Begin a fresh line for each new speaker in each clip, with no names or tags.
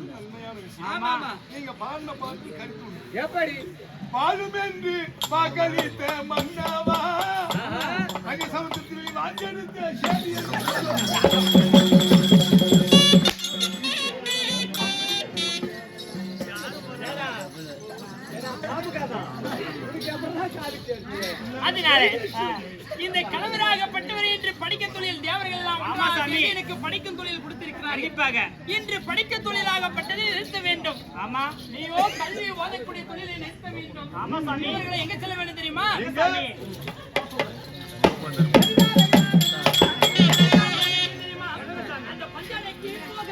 நன்மையான விஷயம். நீங்க பாடின பாட்டு கருத்து
எப்படி
பாடும் என்று பகலித்த மன்னவா அங்கே சமுத்திரத்தில் வாஞ்செடுத்த சேரி
அதனால இந்த கணவராகப்பட்டவர் இன்று படிக்க தொழில் தேவர்கள் எல்லாம் எனக்கு படிக்கும் தொழில் கொடுத்திருக்கிறார். இன்று படிக்க தொழிலாகப்பட்டதை நிறுத்த வேண்டும். ஆமா, நீயோ கல்வி ஓதக்கூடிய தொழிலை நிறுத்த வேண்டும். ஆமா சாமி, இவர்களை எங்க செல்ல வேண்டும் தெரியுமா? அந்த பஞ்சாலைக்கு போக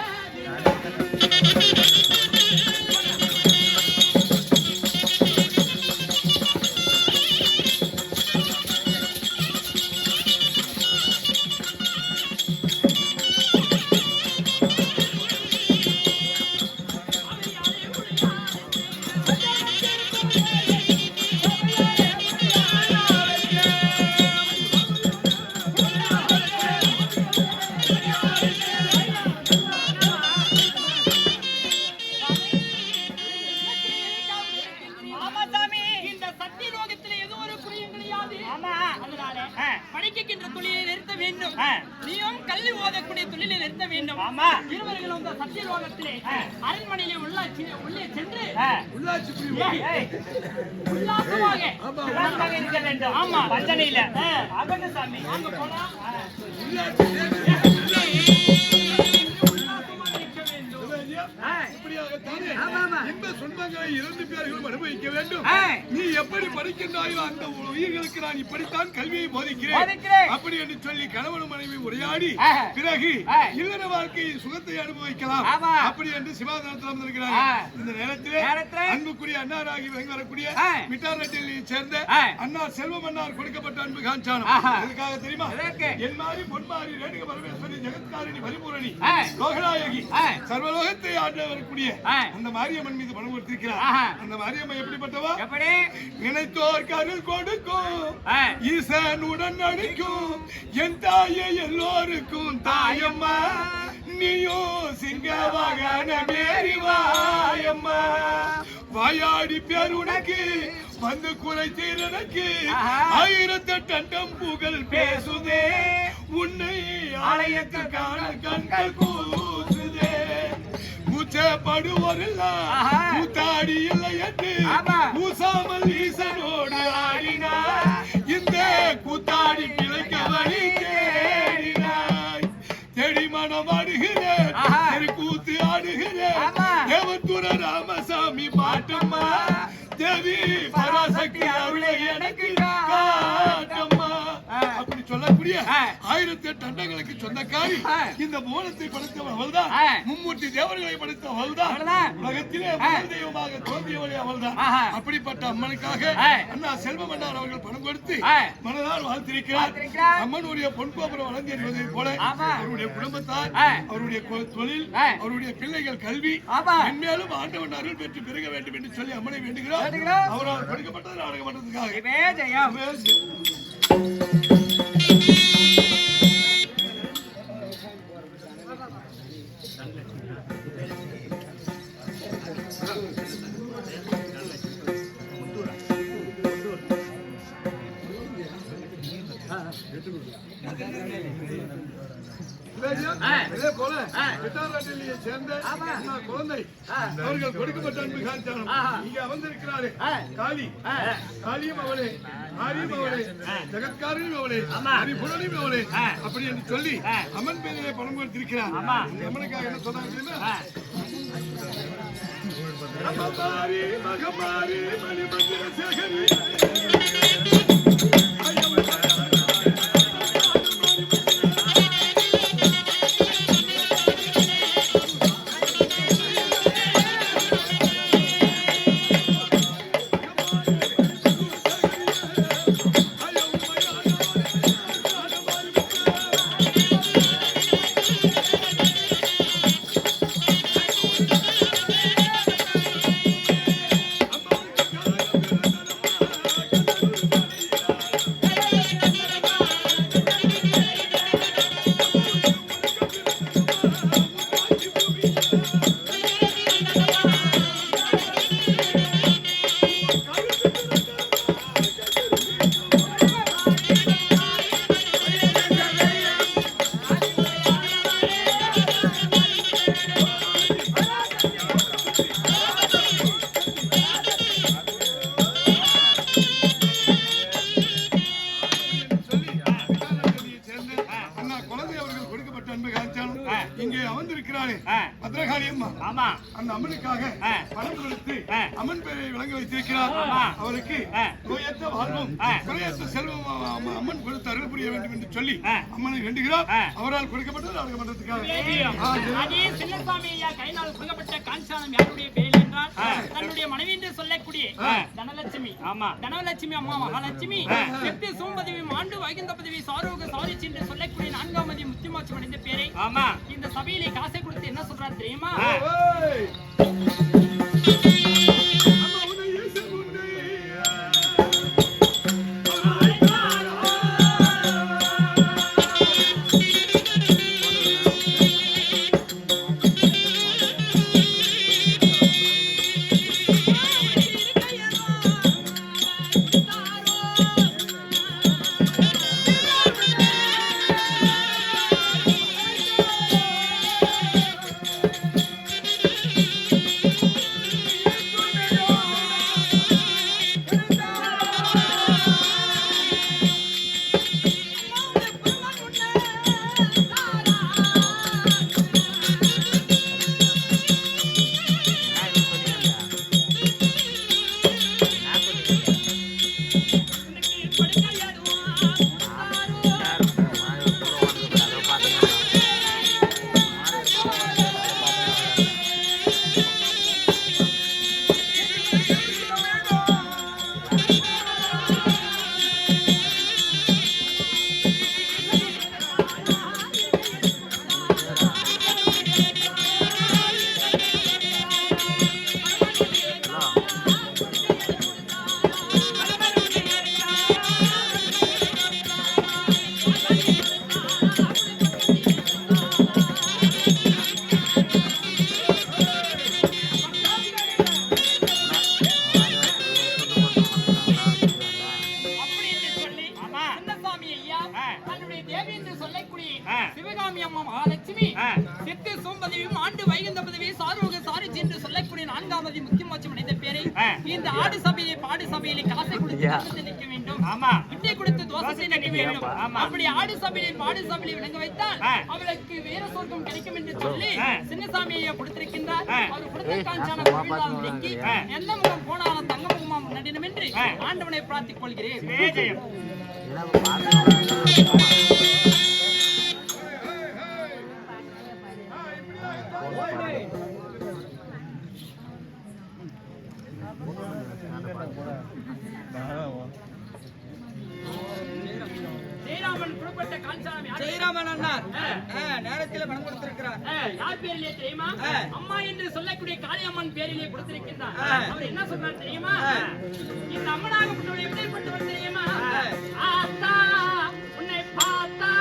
படிக்கின்ற தொழிலை நிறுத்த வேண்டும். நீயும் கல்வி ஓதக்கூடிய தொழிலை நிறுத்த வேண்டும். இருவர்களும் இந்த சத்தியலோகத்திலே அரண்மனையிலே உள்ளே சென்று உல்லாசமாக இருக்க வேண்டும். ஆமா, வஞ்சனையில சாமி அங்க போனா
அனுபவிக்க வேண்டும். நீ எப்படி படிக்கின்றாயோ அந்த உயிர்களுக்கு நான் இப்படித்தான் கல்வியை போதிக்கிறேன் அப்படி என்று சொல்லி கணவனும் மனைவி உரையாடி பிறகு இல்லற வாழ்க்கை சுகத்தை அனுபவிக்கலாம் அப்படி என்று சிவாதானத்தில் வந்திருக்கிறார்கள். இந்த நேரத்திலே அன்புக்குரிய அன்னாராகி வரக்கூடிய மிட்டாரட்டியை சேர்ந்த அன்னார் செல்வம் அன்னார் கொடுக்கப்பட்ட அன்பு காஞ்சானம் எதுக்காக தெரியுமா? என் மாறி பொன்மாறி ரேணுக பரமேஸ்வரி ஜெகத்காரிணி பரிபூரணி லோகநாயகி சர்வலோகத்தை ஆண்டு வரக்கூடிய அந்த மாரியம்மன் மீது பணம் கொடுத்திருக்கிறார். அந்த மாரியம்மன் எப்படிப்பட்டவா? நினைத்தோர் கருள் கொடுக்கும் ஈசனுடன் நடிக்கும் என் தாயை எல்லோருக்கும் தாயம்மா நீயோ சிங்க வாகன மேரி வாயம்மா வாயாடி பேர் உனக்கு வந்து குறை தீரனுக்கு 1008 புகழ் பேசுதே உன்னை ஆலயத்து காண கண்கள் கூசுதே கூச்சப்படுவோரெல்லாம் கூத்தாடி இல்லை என்று கூசாமல் ஈசனோடு ஆடினா இந்த கூத்தாடி பிழைக்க வழி தேடினாய் தேடி மனம் ஆடுகிறேன் கூத்து ஆடுகிறேன் தேவத்துற ராமசாமி பாட்டம்மா தேவி பராசக்தி அவளை எனக்கு காட்டம்மா அப்படி சொல்லக்கூடிய 1008 அண்டங்களுக்கு சொந்தக்காரி இந்த மூலத்தை படைத்தவள் அவள்தான். மும்மூர்த்தி தேவர்களை படைத்தவள் அவள்தான். உலகத்திலே முதல் தெய்வமாக தோன்றியவளே அவள்தான். அப்படிப்பட்ட அம்மனுக்காக அண்ணா செல்வம் அண்ணார் அவர்கள் பணம் கொடுத்து மனதால் வாழ்த்திருக்கிறார். அம்மனுடைய பொன்போபுரம் வளர்ந்து என்பதை போல அவருடைய குடும்பத்தார் அவருடைய தொழில் அவருடைய பிள்ளைகள் கல்வி மென்மேலும் ஆண்டவன் அருள் பெற்று பெருக வேண்டும் என்று சொல்லி அம்மனை வேண்டுகிறோம். அவரால் படிக்கப்பட்டது நாடகம் பண்றதுக்காக இதே போல மிட்டாரட்டியை சேர்ந்த குழந்தை அவர்கள் கொடுக்கப்பட்ட அன்பு காஞ்சானம் இங்க அமர்ந்திருக்கிறாரே காளியும் அவளே ஆரியும் அவளே ஜெகத்காரியும் அவளே ஹரிபுரனியும் அவளே அப்படி என்று சொல்லி அம்மன் பேரிலே பணம் கொடுத்திருக்கிறார். அம்மனுக்காக என்ன சொன்னாங்க? மகமாரி மணிமந்திர சேகரி மாரியம்மா அந்த அம்மனுக்காக பணம் கொடுத்து அம்மன் பெயரை விளங்க வைத்திருக்கிறார். அவருக்கு நோயற்ற வாழ்வும் குறையற்ற செல்வம் அம்மன் கொடுத்து அருள் புரிய வேண்டும் என்று சொல்லி அம்மனை வேண்டுகிறார். அவரால் கொடுக்கப்பட்டது நாடகமன்றத்துக்காக.
அதே சின்னசாமி ஐயா கையினால் கொடுக்கப்பட்ட காஞ்சானம் யாருடைய பேர் என்றால் தன்னுடைய மனைவி என்று சொல்லக்கூடிய தனலட்சுமி. தனலட்சுமி அம்மா மகாலட்சுமி செப்டி சோம்பதேவி ஆண்டு வைகுந்த பதவி சாரோக சாரிச்சி என்று சொல்லக்கூடிய 4ஆம் முத்திமாட்சி அடைந்த பேரை இந்த சபையிலே காசை கொடுத்து என்ன சொல்றாரு தெரியுமா? சிவகாமி அம்மா மகாலட்சுமி செத்து சோம்பதேவியும் ஆண்டு வைகுந்த பதவி சாரோக சாரிச்சி என்று சொல்லக்கூடிய 4ஆம் முத்திமாட்சி அடைந்த பேரை இந்த ஆடு சபையிலே பாடு சபையிலே காசை கொடுத்து நிற்க வேண்டும். விட்டை கொடுத்து தோசை நிற்க வேண்டும். அப்படி ஆடு சபையிலே பாடு சபையிலே விளங்க வைத்தால் அவளுக்கு வேற சொர்க்கம் கிடைக்கும் என்று சொல்லி சின்னசாமியை கொடுத்திருக்கின்றார். அவர் கொடுத்த காஞ்சான கோவிலால் விளங்கி எந்த முகம் போனாலும் தங்க முகமா நடினம் என்று ஆண்டவனை பிரார்த்திக் கொள்கிறேன்.
ஜெயராமன் அண்ணார் நேரத்தில் பணம் கொடுத்திருக்கிறார்.
யார் பேரிலே தெரியுமா? அம்மா என்று சொல்லக்கூடிய காளியம்மன் பேரிலே கொடுத்திருக்கின்றார். அவர் என்ன சொல்றார் தெரியுமா? இந்த அம்மனாகப்பட்டவர் எப்படிப்பட்டவர் தெரியுமா? ஆத்தா உன்னை பார்த்தா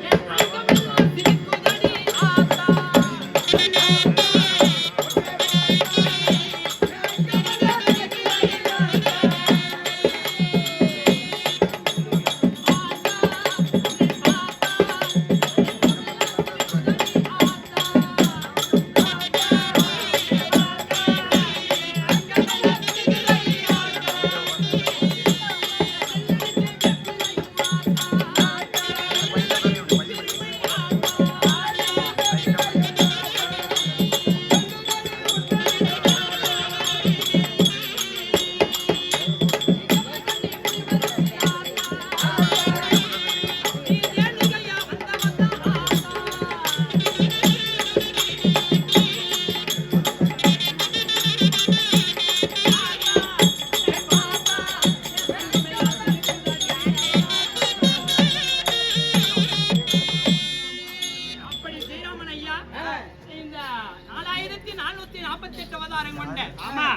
என் அங்கமெல்லாம் சிரிக்குதடி ஆத்தா.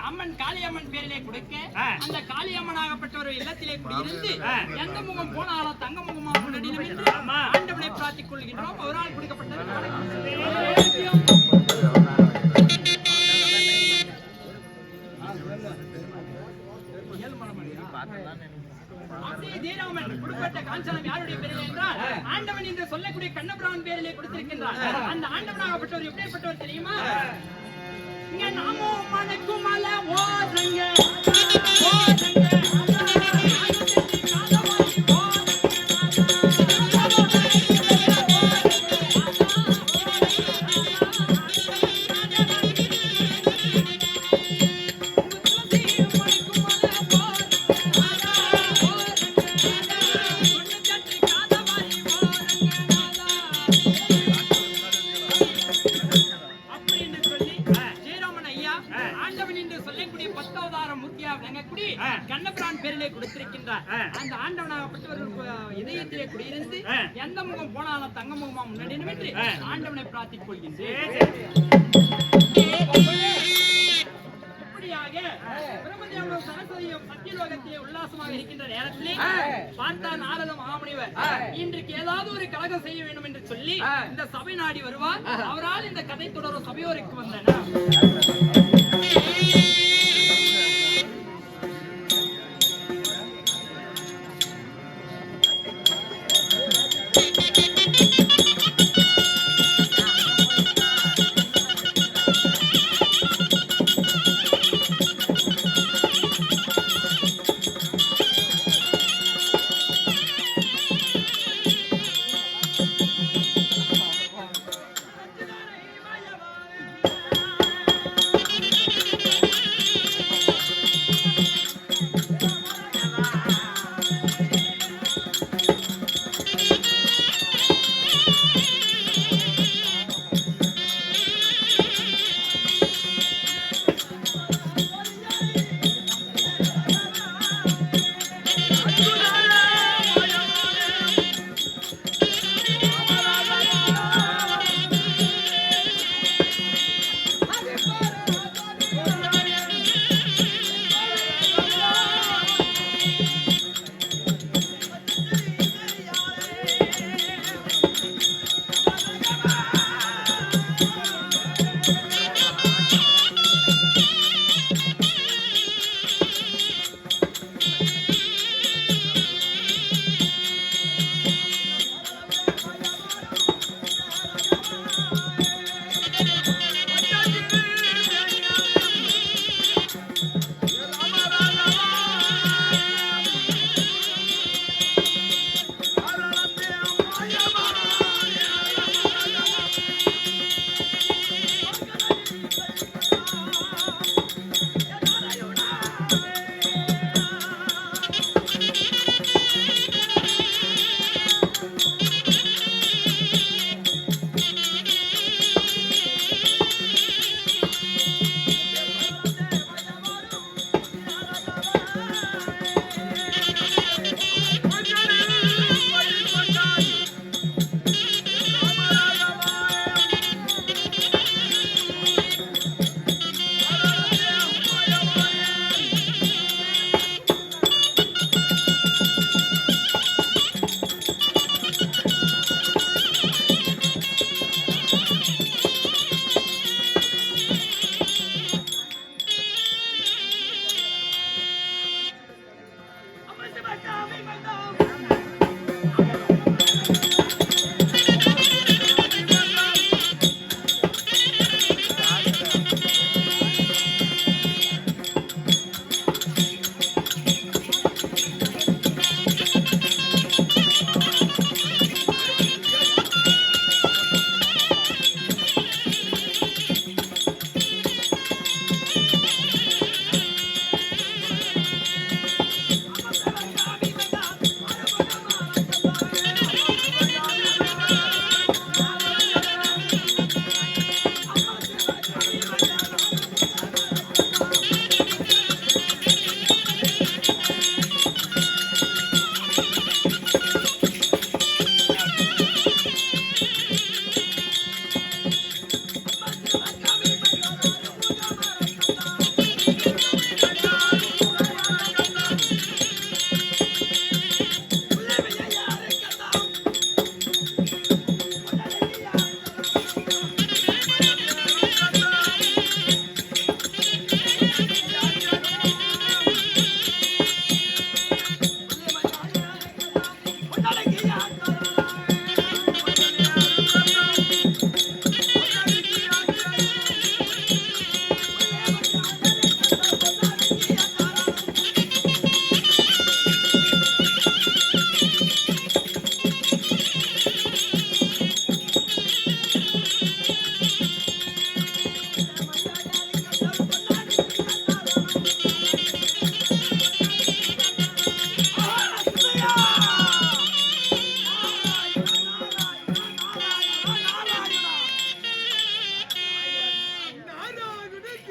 அம்மன் காளியம்மன் பேரிலே கொடுக்க அந்த காளியம்மனாகப்பட்டவர் இல்லத்திலே குடியிருந்து எந்த முகம் போனாலும் தங்க முகமா முன்னடினும் என்று ஆண்டவனை பிரார்த்திக் கொள்கின்றோம். அவரால் கொடுக்கப்பட்டது கொடுக்கப்பட்ட காஞ்சனம் யாருடைய பேரில் என்றால் ஆண்டவன் என்று சொல்லக்கூடிய கண்ணபிரான் பேரிலே கொடுத்திருக்கின்றார். அந்த ஆண்டவனாகப்பட்டவர் எப்படிப்பட்டவர் தெரியுமா? இங்க நாமோ மனக்கு மலை ஓடுங்க ஜெயராமன் ஐயா ஆண்டவன் என்று சொல்லக்கூடிய 10 அவதார மூர்த்தியா விளங்கக்கூடிய கண்ணபிரான் பேரிலே கொடுத்திருக்கின்றார். அந்த ஆண்டவனாகப்பட்டவர் இதயத்திலே குடியிருந்து எந்த முகம் போனாலும் தங்க முகமா முன்னாடி நின்று ஆண்டவனை பிரார்த்திக் கொள்கின்றேன். பிரம்மதேவனும் சரஸ்வதியும் சத்தியலோகத்திலே உல்லாசமாக இருக்கின்ற நேரத்திலே பார்த்தா நாரத மகாமுனிவர் இன்றைக்கு ஏதாவது ஒரு கலகம் செய்ய வேண்டும் என்று சொல்லி இந்த சபை நாடி வருவார். அவரால் இந்த கதை தொடரும் சபையோருக்கு வந்தன.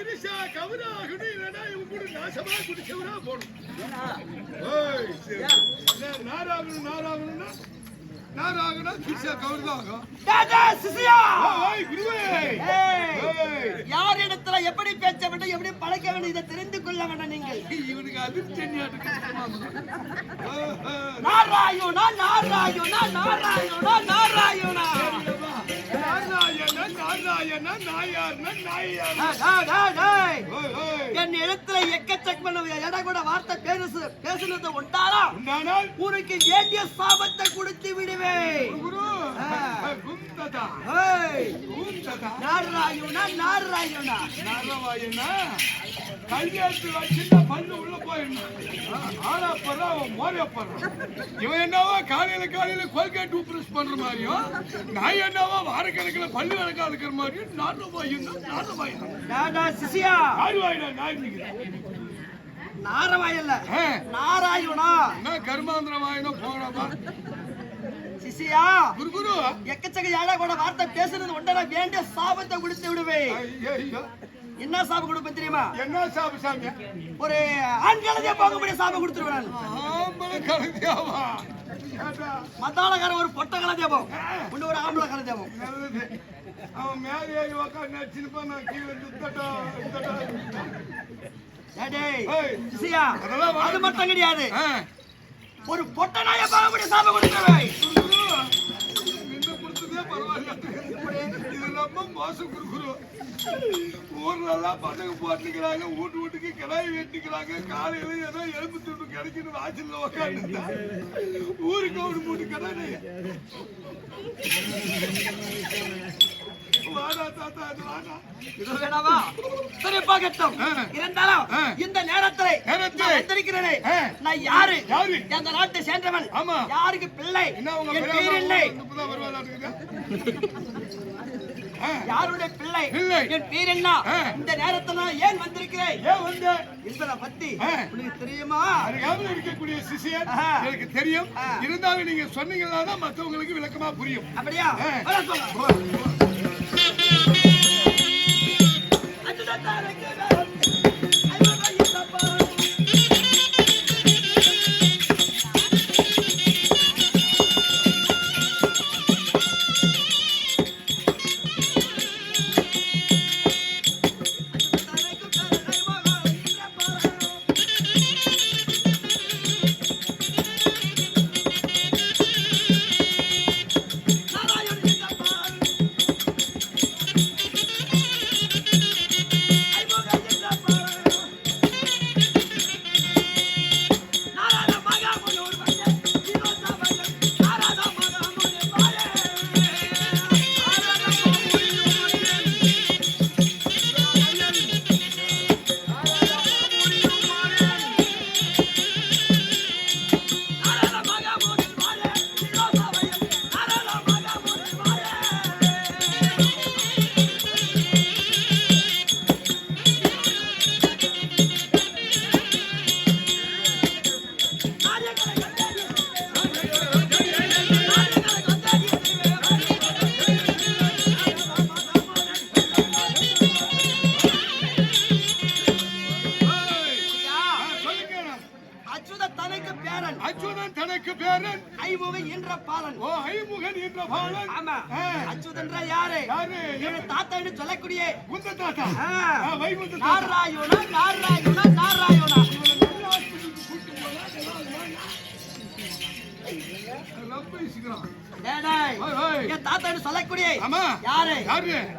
கிரிஷா கவராகணும் இல்லைன்னா இவங்க கூட நாசமா குடிச்சவரா போகணும். நாராகணும்னா நாராகனா கிரிஷா கவர்தாகும்.
யார் இடத்துல எப்படி பேச வேண்டும், எப்படி பழக்க வேண்டும், இதை தெரிந்து கொள்ள வேண்டும். நீங்கள்
இவனுக்கு அதிர்ச்சி
நாராயணா நாராயணா நாராயணா நாராயணா என் இடத்துல எக்கச்சக்கமான எடை கூட வார்த்தை பேசுனது உண்டானா உனக்கு வேண்டிய சாபத்தை கொடுத்து விடுவேன். நாராயணா நாராயணா
நாராயணா கையாட்டு வச்சுன்னா பல்லு உள்ள போயிடணும். ஆனாப்பதான் அவன் மோரியப்படுறான். இவன் என்னவா காலையில கோல்கேட் பிரஸ் பண்ற மாதிரியும், நான் என்னவா வாரக்கணக்கில் பல்லு விளக்கா இருக்கிற மாதிரியும்
நாரவாயல்ல நாராயணா
கர்மாந்திர வாயினா போகணும்பா.
சிசியா
குரு
எக்கச்சக்க யாரா கூட வார்த்தை பேசுறது உண்டன வேண்டிய சாபத்தை கொடுத்து விடுவேன். என்ன சாபம் கொடுப்பேன் தெரியுமா?
என்ன சாபம் சாமி?
ஒரு ஆண் கழுதையா போக முடிய சாபம் கொடுத்துருவேன். மத்தாளக்காரன் ஒரு பொட்ட கழுதையா போகும், இன்னும் ஒரு ஆம்பளை கழுதையா போகும்.
அவன் மேலே ஏறி உக்காந்து நடிச்சுப்பா, நான் கீழே
அது மட்டும் கிடையாது, ஒரு பொட்ட நாய போக முடிய சாபம் கொடுத்துருவேன்.
ஊர்லாம் பசங்க போட்டுக்கிறாங்க, வீட்டுக்கு கிடாய் வெட்டிக்கிறாங்க. காலையில ஏதோ எலும்பு துண்டு கிடைக்குன்னு வாசல்ல உக்காந்து ஊருக்கு ஒரு 3 கடை. வாடா தாத்தா வாடா,
இது வேணாவா? சரி பாக்கட்டும். இருந்தாலும் இந்த நேரத்திலே வந்திருக்கிறேனே, நான் யாரு? அந்த நாட்டை சேர்ந்தவன். யாருக்கு பிள்ளை? என் பேர் இல்லை. யாருடைய பிள்ளை? என் பேர் என்ன? இந்த நேரத்தில் நான் ஏன் வந்திருக்கிறேன்? இதனை பத்தி உங்களுக்கு தெரியுமா?
இருக்கக்கூடிய சிஷியர் எனக்கு தெரியும். இருந்தாலும் நீங்க சொன்னீங்கன்னா தான் மற்றவங்களுக்கு விளக்கமா புரியும்.
அப்படியா?
அச்சுதன் தனக்கு பேரன்
ஐமுகன் என்ற பாலன்.
ஓ ஐமுகன் என்ற பாலன்.
ஆமா. அச்சுதன் யாரு? என் தாத்தா என்று சொல்லக்கூடிய
உந்த தாத்தா. வைகுந்த
நாராயணா நாராயணா நாராயணா. என் தாத்தா என்று சொல்லக்கூடிய யாரு?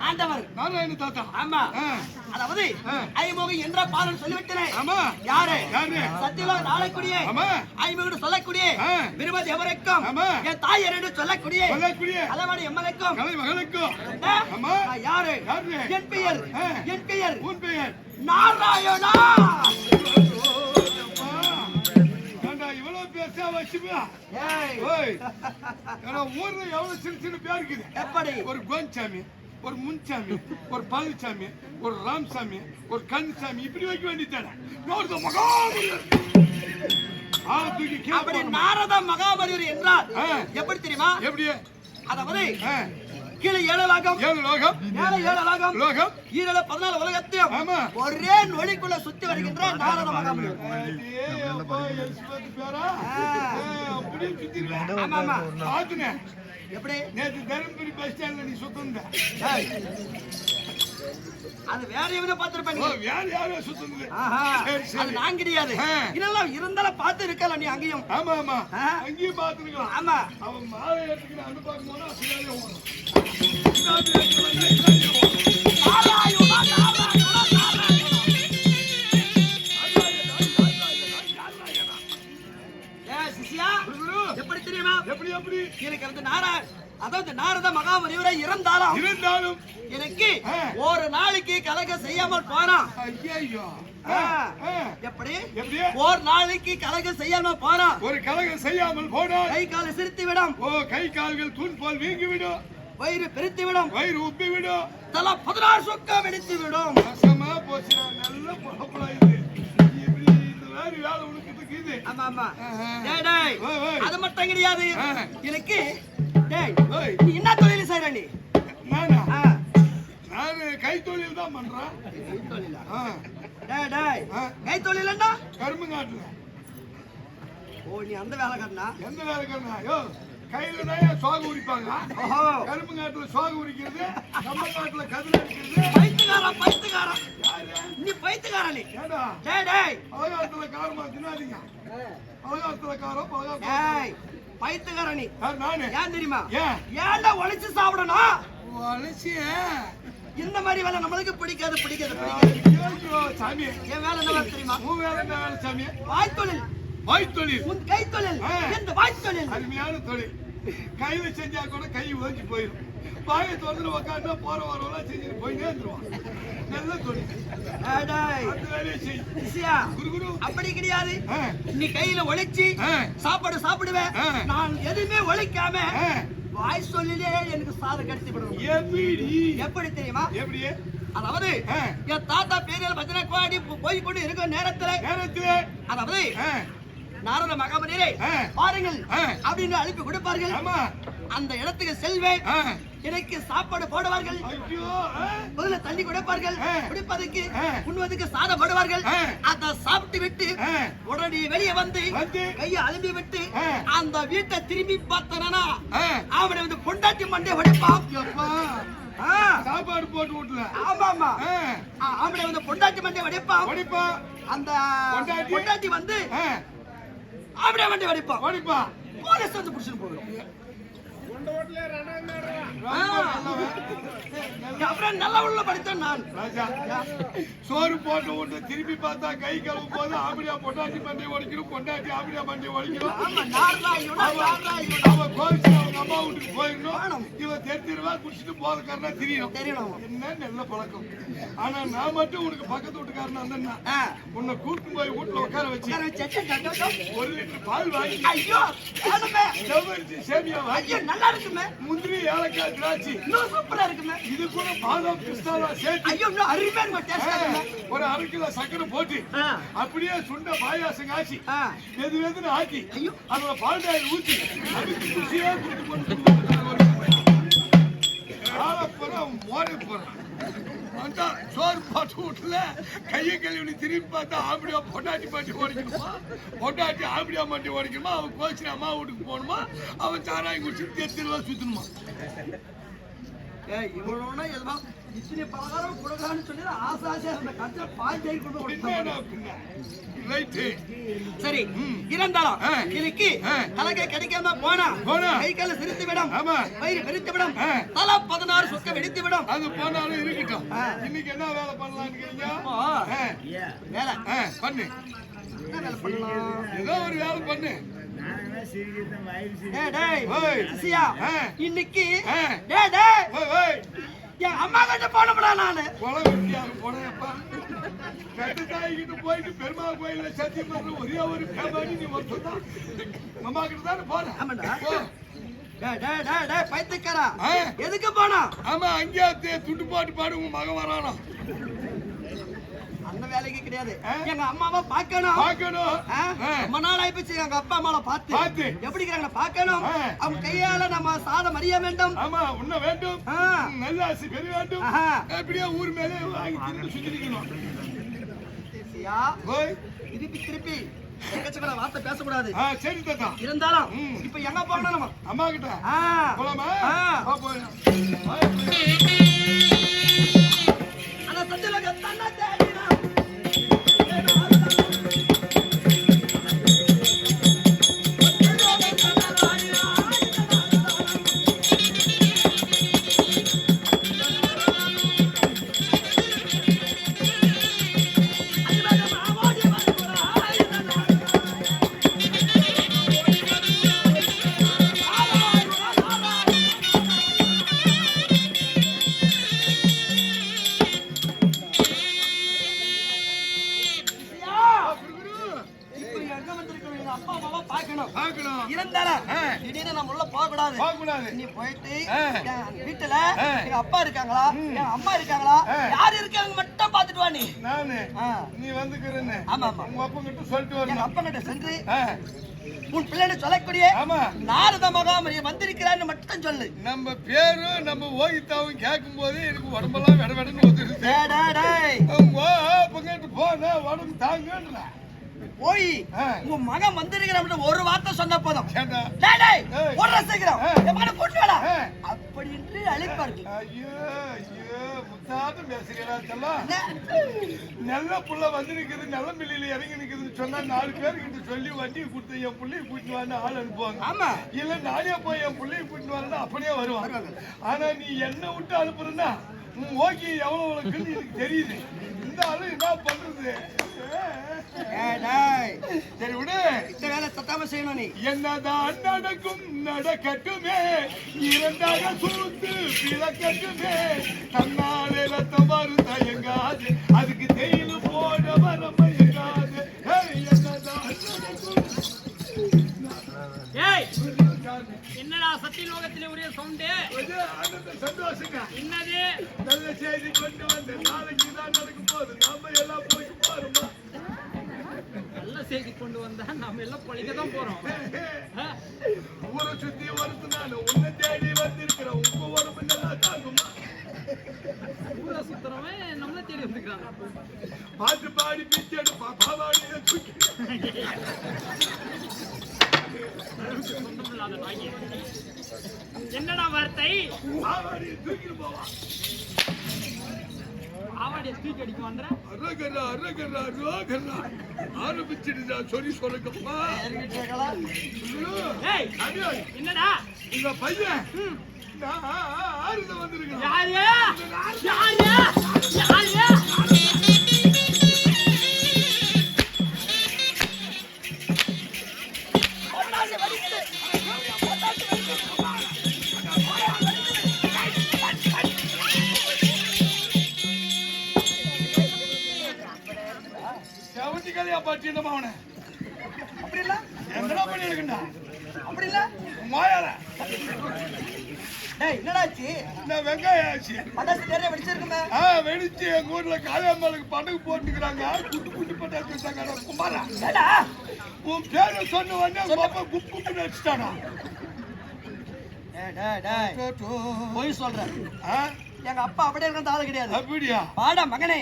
ஆண்டவர்
நாராயண தாத்தா.
ஆமா. அதாவது ஐமுகன் என்ற பாலன் சொல்லிவிட்டேன்.
ஆமா.
யாரு? சத்தியலோக நாளக்கூடிய ஐமுகன் சொல்லக்கூடிய திருமதி எவருக்கும் என் தாய் என்று சொல்லக்கூடிய கலைவாணி எம்மனுக்கும்
மகளுக்கும்
யாரு? என் பெயர்
உன் பெயர்
நாராயணா.
இவ்வளவு பேச வச்சுப்பா. ஊர்ல எவ்வளவு சின்ன சின்ன பேர் இருக்குது.
எப்படி?
ஒரு கோன்சாமி, ஒரு முன்சாமி, ஒரு பழனிசாமி, ஒரு ராமசாமி, ஒரு கன்சாமி, இப்படி வைக்க வேண்டியதானே.
அப்படி நாரத மகாபலிவர் என்றால் எப்படி தெரியுமா?
எப்படி?
அதாவது கீழே 7 லோகம்
7 லோகம்
மேலே 7 லோகம்
லோகம்
ஈரல 14 உலகத்தையும்
ஆமா
ஒரே நொடிக்குள்ள சுத்தி வருகின்ற நாரத மகாமுனி. ஆமா ஆமா எப்படி
நேற்று தருமபுரி பஸ் ஸ்டாண்ட்ல நீ சுத்தந்த
அது வேற எவனோ பாத்துருப்பாங்க.
வேற யாரோ சுத்தந்து
அது நான் கிடையாது. இதெல்லாம் இருந்தாலும் பார்த்து இருக்கல நீ அங்கேயும்.
ஆமா ஆமா அங்கேயும் பாத்துருக்கலாம்.
ஆமா
அவன் மாலை ஏத்துக்கிற அனுப்பாக்கும் போது பின்னாடியே ஓடும். எப்படி தெரியுமா? எப்படி எப்படி எனக்கு அந்த அதாவது நாரத மகாமுனிவரை இருந்தாலும் எனக்கு ஒரு நாளைக்கு கலக செய்யாமல் போறான். ஐயோ எப்படி எப்படி ஒரு நாளைக்கு கலக செய்யாமல் போறான். ஒரு கலக செய்யாமல் போனா கை கால் சிரித்து விடும். ஓ கை கால்கள் தூண் போல் வீங்கி விடும். வயிறு பெருத்து விடும். வயிறு உப்பி விடும். தலை 16 சொக்கா வெடித்து விடும். நாசமா போச்சு. நல்ல பொழப்புல இது. இப்படி இந்த வேற வேலை உனக்கு இருக்குது. ஆமா ஆமா டேய் டேய் அது மட்டும் கிடையாது. எனக்கு டேய் நீ என்ன தொழில் செய்ற நீ? நானா நான் கை தொழில் தான் பண்றேன். கை தொழிலா? டேய் டேய் கை தொழில்னா கரும்பு காட்டுல. ஓ நீ அந்த வேலை காட்டுனா? எந்த வேலை காட்டுனா? யோ கையில தான் சோகு உரிப்பாங்க. ஓஹோ கரும்பு காட்டுல சோகு உரிக்கிறது, நம்ம காட்டுல கதிர அடிக்கிறது. பைத்தியக்காரா நீ பைத்தியக்காரா நீ? ஏடா டேய் டேய் பலகாரத்துல காரமா தின்னாதீங்க. பலகாரத்துல காரம் பலகாரம். டேய் பைத்தியக்காரா நீ? நானே. ஏன் தெரியுமா? ஏன்டா ஒளிச்சு சாப்பிடணும்? ஒளிச்சு இந்த மாதிரி வேலை நம்மளுக்கு பிடிக்காது. ஐயோ சாமி என் வேலை என்ன தெரியுமா? உன் வேலை என்ன வேலை சாமி? வாய்த்தொழில் உன் கை தொழில். இந்த வாய்த்தொழில் அருமையான தொழில். கையில செஞ்சா கூட கை ஓஞ்சி போயிடும். வாயை திறந்து உட்காந்து போற வரவெல்லாம் செஞ்சுட்டு போயிட்டே இருந்துருவான். நல்ல தொழில். அந்த வேலையை செய்யா குரு அப்படி கிடையாது. நீ கையில ஒழிச்சு சாப்பாடு சாப்பிடுவேன். நான் எதுவுமே ஒழிக்காம வாய் சொல்லிலே எனக்கு சாதம் கட்டி விடுவோம். எப்படி தெரியுமா? எப்படி அதாவது என் தாத்தா பேரில் பஜனை கோடி போய் கொண்டு இருக்கிற நேரத்துல அதாவது நாரத மகாமுனியரே பாருங்கள் அப்படின்னு அழைப்பு கொடுப்பார்கள். அந்த இடத்துக்கு செல்வேன். எனக்கு சாப்பாடு போடுவார்கள். முதல்ல தண்ணி கொடுப்பார்கள். குடிப்பதற்கு உண்ணுவதற்கு சாதம் போடுவார்கள். அதை சாப்பிட்டு விட்டு உடனே வெளியே வந்து கையை அலும்பி விட்டு அந்த வீட்டை திரும்பி பார்த்தனா அவனை வந்து பொண்டாட்டி மண்டே உடைப்பான். சாப்பாடு போட்டு விட்டுல. ஆமா ஆமா அவனை வந்து பொண்டாட்டி மண்டே உடைப்பான். அந்த பொண்டாட்டி வந்து அப்படியே வண்டி வடிப்பான். போலீஸ் வந்து புடிச்சுட்டு போயிடும். அப்புறம் நல்ல உள்ள படித்தேன் நான். சோறு போட்டு விட்டு திரும்பி பார்த்தா கை கழுவும் போது ஆம்படியா பொண்டாட்டி மண்டி ஒடிக்கணும். பொண்டாட்டி ஆம்படியா மண்டி ஒடிக்கணும். அவன் கோவிச்சு அவங்க அம்மா வீட்டுக்கு போயிடணும். இவன் தெரிஞ்சிருவா குடிச்சிட்டு போறதுக்காரனா தெரியணும். என்ன நல்ல பழக்கம். ஆனா நான் மட்டும் உனக்கு பக்கத்து வீட்டுக்காரன் வந்தேன்னா உன்னை கூட்டு போய் வீட்டுல உட்கார வச்சு 1 லிட்டர் பால் வாங்கி சேமியா வாங்கி நல்லா இருக்குமே. முந்திரி ஏலக்காய் திராட்சை இன்னும் சூப்பரா இருக்குமே. இது கூட பாதாம் பிஸ்தாவா சேர்த்து ஐயோ இன்னும் அருமையா இருக்கு. ஒரு 1/2 கிலோ சக்கரை போட்டு அப்படியே சுண்ட பாயாசம் காய்ச்சி வெதுன்னு ஆக்கி அதோட பால் டாயில் ஊற்றி அதுக்கு குசியா குடிச்சு போட்டு மோடி போறான். சோறு போட்டு வீட்டுல கையை கழுவி திரும்பி பார்த்தா ஆம்படியா பொண்டாட்டி மாட்டி ஓடிக்கணுமா? பொண்டாட்டி ஆம்படியா மாட்டி ஓடிக்கணுமா? அவன் கோச்சு அம்மா வீட்டுக்கு போகணுமா? அவன் சாராயம் குடிச்சு தெருவா சுத்தணுமா? இவ்வளவுனா எல்லாம் இத்தனை பலகாரம் கொடுக்கலான்னு சொல்லி ஆசாசியா அந்த கட்சியில பாய்ச்சி கொண்டு சரி இருந்தாலும் இன்னைக்கு கலகை கிடைக்காம போனா கை கால சிரித்து விடும். வயிறு பெருத்து விடும். தலை 16 சொக்க வெடித்து விடும். அது போனாலும் இருக்கட்டும். இன்னைக்கு என்ன வேலை பண்ணலாம்னு வேலை பண்ணு. என்ன வேலை பண்ணலாம்? ஏதோ ஒரு வேலை பண்ணு. இன்னைக்கு என் அம்மா கிட்ட போனப்படா நானு போனப்பா கட்டுத்தாய்கிட்டு போயிட்டு பெருமாள் கோயில சத்தியம் பண்ற ஒரே ஒரு பேமாடி நீ ஒருத்தான் அம்மா கிட்ட தானே போறேன். பைத்தியக்காரா எதுக்கு போனா? ஆமா அங்கேயே துண்டு பாட்டு பாடு உங்க மகன் வரானா? அந்த வேலைக்கு கிடையாது.
கூடாது. எங்க அம்மாவை பார்க்கணும். ரொம்ப நாள் ஆயிப்போச்சு எங்க அப்பா அம்மாவை பார்த்து எப்படி இருக்காங்க பார்க்கணும். அவங்க கையால நம்ம சாதம் அறிய வேண்டும்.
ஆமா உண்ண வேண்டும். நல்ல ஆசி பெரிய வேண்டும். அப்படியே ஊர் மேலே வாங்கி திரும்பி சுத்திக்கணும்.
திருப்பி திருப்பி எக்கச்சக்கட வார்த்தை பேசக்கூடாது.
சரி தாத்தா.
இருந்தாலும் இப்ப எங்க போகணும் நம்ம
அம்மா கிட்ட போலாமா?
ஆனா சத்தியலோக தன்னை தேடினா வீட்டுல எங்க அப்பா இருக்காங்களா என் அம்மா இருக்காங்களா யாரு இருக்காங்க மட்டும் பாத்துட்டு வா. நீ
நீ வந்துக்கிறேன்னு
ஆமா ஆமா
உங்க அப்பா கிட்ட சொல்லிட்டு வர.
எங்க அப்பா கிட்ட சென்று உன் பிள்ளைன்னு சொல்லக்கூடிய நாரத மகாமணி வந்திருக்கிறான்னு மட்டும் சொல்லு.
நம்ம பேரும் நம்ம ஓகித்தாவும் கேட்கும் போது எனக்கு உடம்பெல்லாம் வெட வெடன்னு வந்துருச்சு. போன உடம்பு தாங்கன்ற
போய் உங்க மகன் வந்திருக்கிற ஒரு வார்த்தை சொன்ன போதும் அப்படின்னு அழைப்பார்கள்.
நல்ல புள்ள வந்திருக்குது நல்ல மில்லில இறங்கி நிக்குதுன்னு சொன்னா 4 பேர்கிட்ட சொல்லி வண்டி கொடுத்து என் பிள்ளைய கூட்டிட்டு வான்னு ஆள் அனுப்புவாங்க.
ஆமா
இல்ல நானே போய் என் பிள்ளைய கூட்டிட்டு வரேன்னா அப்படியே வருவாங்க. ஆனா நீ என்ன விட்டு அனுப்புறன்னா ஓகே எவ்வளவு எனக்கு தெரியுது. இந்த ஆளு என்ன பண்றது? சரி விடு,
இந்த வேலை சத்தாம செய்யணும். நீ
என்னதான் நடக்கும் நடக்கட்டுமே, இரண்டாக சூத்து பிளக்கட்டுமே, தன்னாலே ரத்தம் வரும் தயங்காது, அதுக்கு தேயிலு போட வர மயங்காது.
என்னடா சத்தியலோகத்திலே ஒரே சவுண்டு?
சந்தோஷங்க.
என்னது?
நல்ல செய்தி கொண்டு வந்து நாளைக்கு தான் நடக்கும் போது நாம எல்லாம் போய் பாருமா.
நல்ல செய்தி கொண்டு வந்தா நாம எல்லாம் பழிக்கதான் போறோம்.
ஊரை சுத்தி வருது நான் உன்னை தேடி வந்திருக்கிறேன். உங்க உடம்பு நல்லா தாங்குமா?
ஊரை சுத்துறவன் நம்மள தேடி வந்துக்கிறாங்க.
பாட்டு பாடி பிச்சு எடுப்பா பாவாடியில தூக்கி.
என்னடா வார்த்தை?
பாவாடியை தூக்கிட்டு போவா.
பாவாடியை தூக்கி அடிக்குவான்ற
அரகரா அரகரா ரோகரா ஆரம்பிச்சிடுதா சொல்லி சொல்லுங்கப்பா.
என்னடா
இந்த பையன் ஆறுல வந்திருக்கான்.
யாரு யாரு யாரு?
பாட்டி என்ன அவனை
அப்படி இல்ல
என்னடா பண்ணி இருக்கா?
அப்படி இல்ல
மாயால
என்னடாச்சு?
இந்த வெங்காயம் ஆச்சு
பட்டாசு நிறைய வெடிச்சிருக்குமே.
வெடிச்சு எங்க ஊர்ல காளியம்மாளுக்கு படகு போட்டுக்கிறாங்க. குட்டு குட்டு பட்டாசு வச்சாங்க. குமாரா உன் பேரை சொன்ன உடனே உங்க அப்பா குப்பு குப்பு வச்சுட்டானா?
போய் சொல்ற. எங்க அப்பா அப்படியே இருக்க ஆளு கிடையாது.
அப்படியா?
பாடா மகனே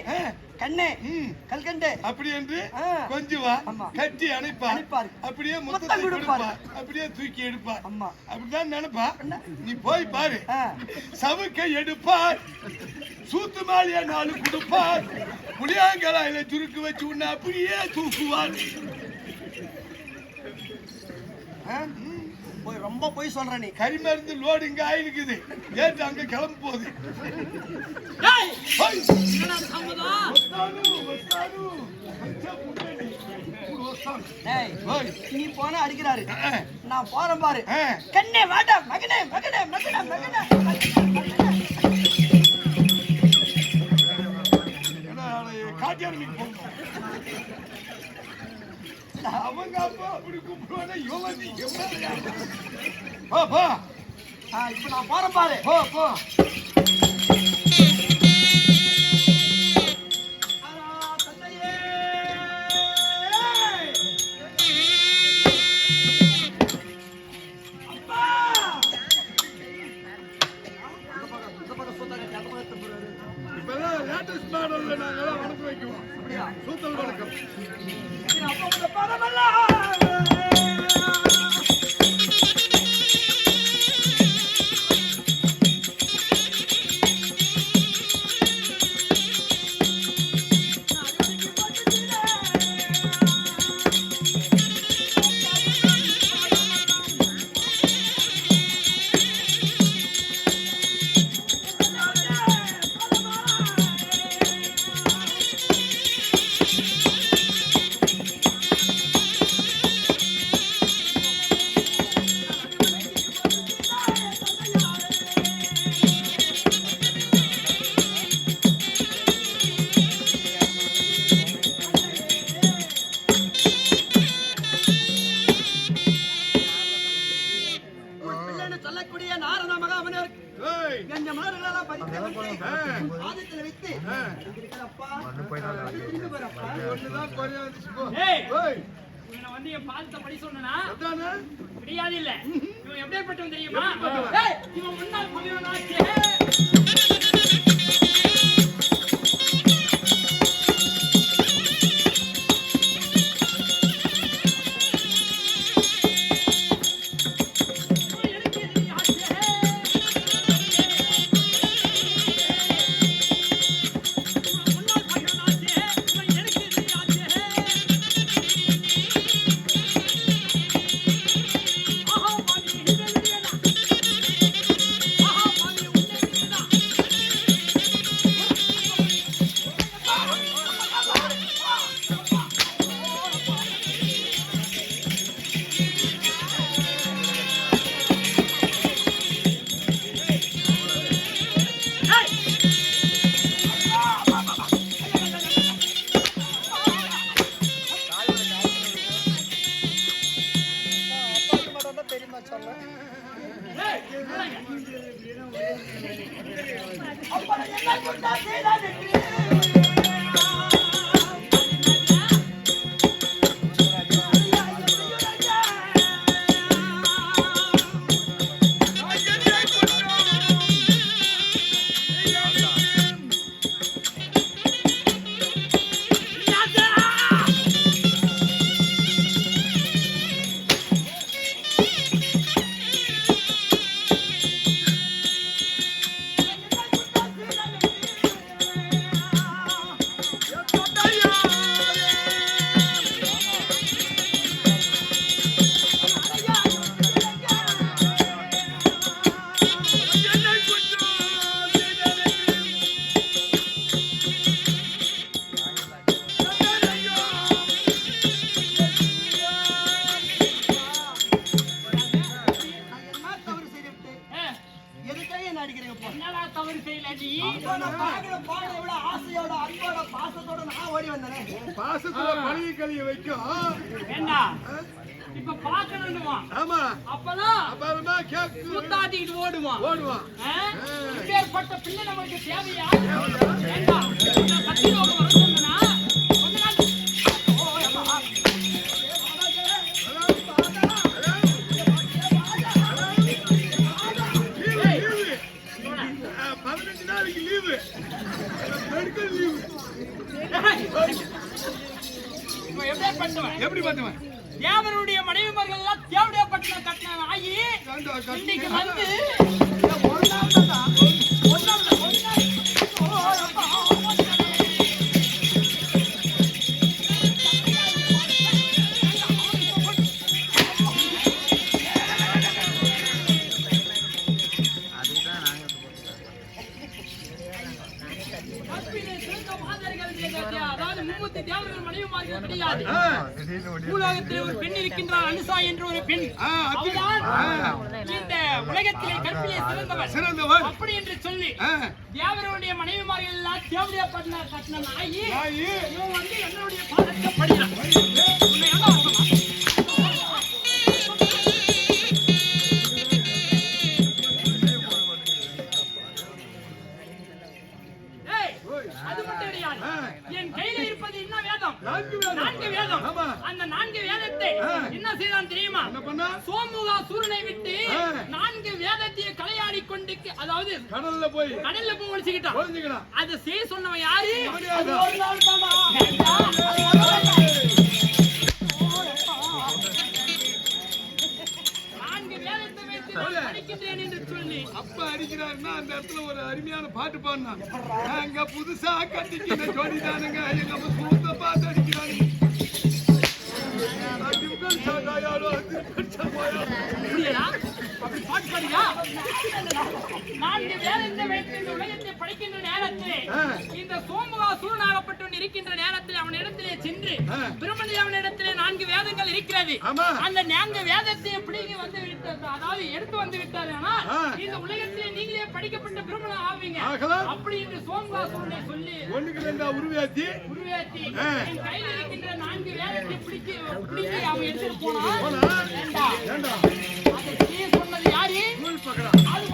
கண்ணே கல்கண்டே
அப்படி என்று கொஞ்சுவா கட்டி அணைப்பார். அப்படியே முத்தத்தை கொடுப்பார். அப்படியே தூக்கி எடுப்பார். அப்படிதான் நினைப்பா. நீ போய் பாரு. சவுக்கை எடுப்பார், சூத்து மாலியா 4 கொடுப்பார், புளியாங்கலாயில சுருக்கு வச்சு உன்னை அப்படியே தூக்குவார்.
போய் ரொம்ப போய் சொல்ற. நீ
கரிமருந்து லோடு இங்க ஆயிருக்குது. ஏற்று அங்க கிளம்பு போகுது.
நீ போன அடிக்கிறாரு. நான் போறேன் பாரு. கண்ணே வாடா மகனே மகனே மகனே மகனே.
காட்டியாருக்கு போங்க. அவங்க அப்பா அப்படி கூப்பிடுவாங்க.
இப்ப நான் போறேன் பாரு.
போ
தெரியாது இல்ல இவன் எப்படிப்பட்டவன் தெரியுமா? இவன் முன்னாள் மகனாச்சு. இப்ப பாக்கணும்னுவான்.
ஆமா.
அப்பதான் சுத்தாட்டிட்டு ஓடுவான். இப்பேற்பட்ட பிள்ளை நமக்கு தேவையா? வேண்டாம். நான் கட்டி ரோகம் வர சொன்னா கொஞ்ச நாள்
எப்படி பண்ணுவேன்?
தேவனுடைய மனைவிமார்கள் எல்லாம் தேவடைய பட்டணம் கட்டின ஆகி இன்னைக்கு வந்து உலகத்தில் ஒரு பெண் இருக்கின்றார், அனுசா என்ற ஒரு பெண். இந்த உலகத்திலே கற்பிலே சிறந்தவர் அப்படி என்று சொல்லி தேவருடைய மனைவிமார்கள் எல்லாம் தேவடைய கட்டின நாயி இவன் வந்து என்னுடைய பாதத்தை படிக்கிறான். அது மட்டும் கிடையாது, என் கையில இருப்பது என்ன வேதம்? 4 வேதம். அந்த 4 வேதத்தை என்ன செய்தான் தெரியுமா? சோமுகா சூரனை விட்டு 4 வேதத்தை கலையாடி கொண்டு, அதாவது கடல்ல போய் ஒழிச்சுக்கிட்டான். அதை செய்ய சொன்னவன் யாரு?
அருமையான பாட்டு பாடினா நாங்க புதுசா கட்டிக்கிற ஜோடி தானுங்க எங்க அம்மா சூத்த பார்த்து அடிக்கிறானுங்க
நான்கு வேதத்தை வைத்து இந்த உலகத்தை படைக்கின்ற நேரத்திலே இந்த சோமகாசுரனாகப்பட்டவன் இருக்கின்ற நேரத்தில் அவனிடத்திலே சென்று பிரம்மணி அவனிடத்திலே 4 வேதங்கள் இருக்கிறது. அந்த 4 வேதத்தை பிடிங்கி வந்து விட்டது, அதாவது எடுத்து வந்து விட்டார். ஆனால் இந்த உலகத்திலே நீங்களே படிக்கப்பட்ட பிரம்மணம் ஆவீங்க அப்படி என்று சோமகாசுரனை சொல்லி
உருவேத்தி
என் கையில் இருக்கின்ற 4 வேதத்தை பிடிச்சி அவன் எடுத்துட்டு போனான். அதை சொன்னது யாரு? அது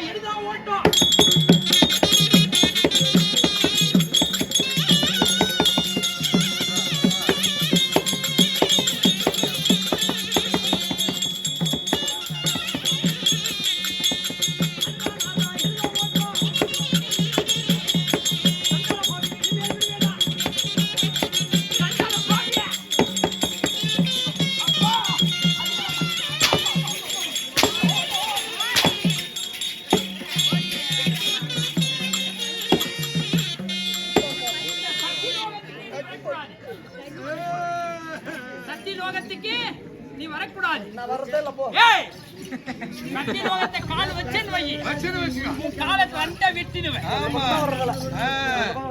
எடுதான் ஓட்டம். சத்தியலோகத்துக்கு நீ வரக்கூடாது.
நான் வரதே இல்ல போ.
ஏய் சத்தியலோகத்தை கால் வச்சேன்னு வை, உன் காலை கண்டா வெட்டிடுவேன்.
ஆமா
வரதல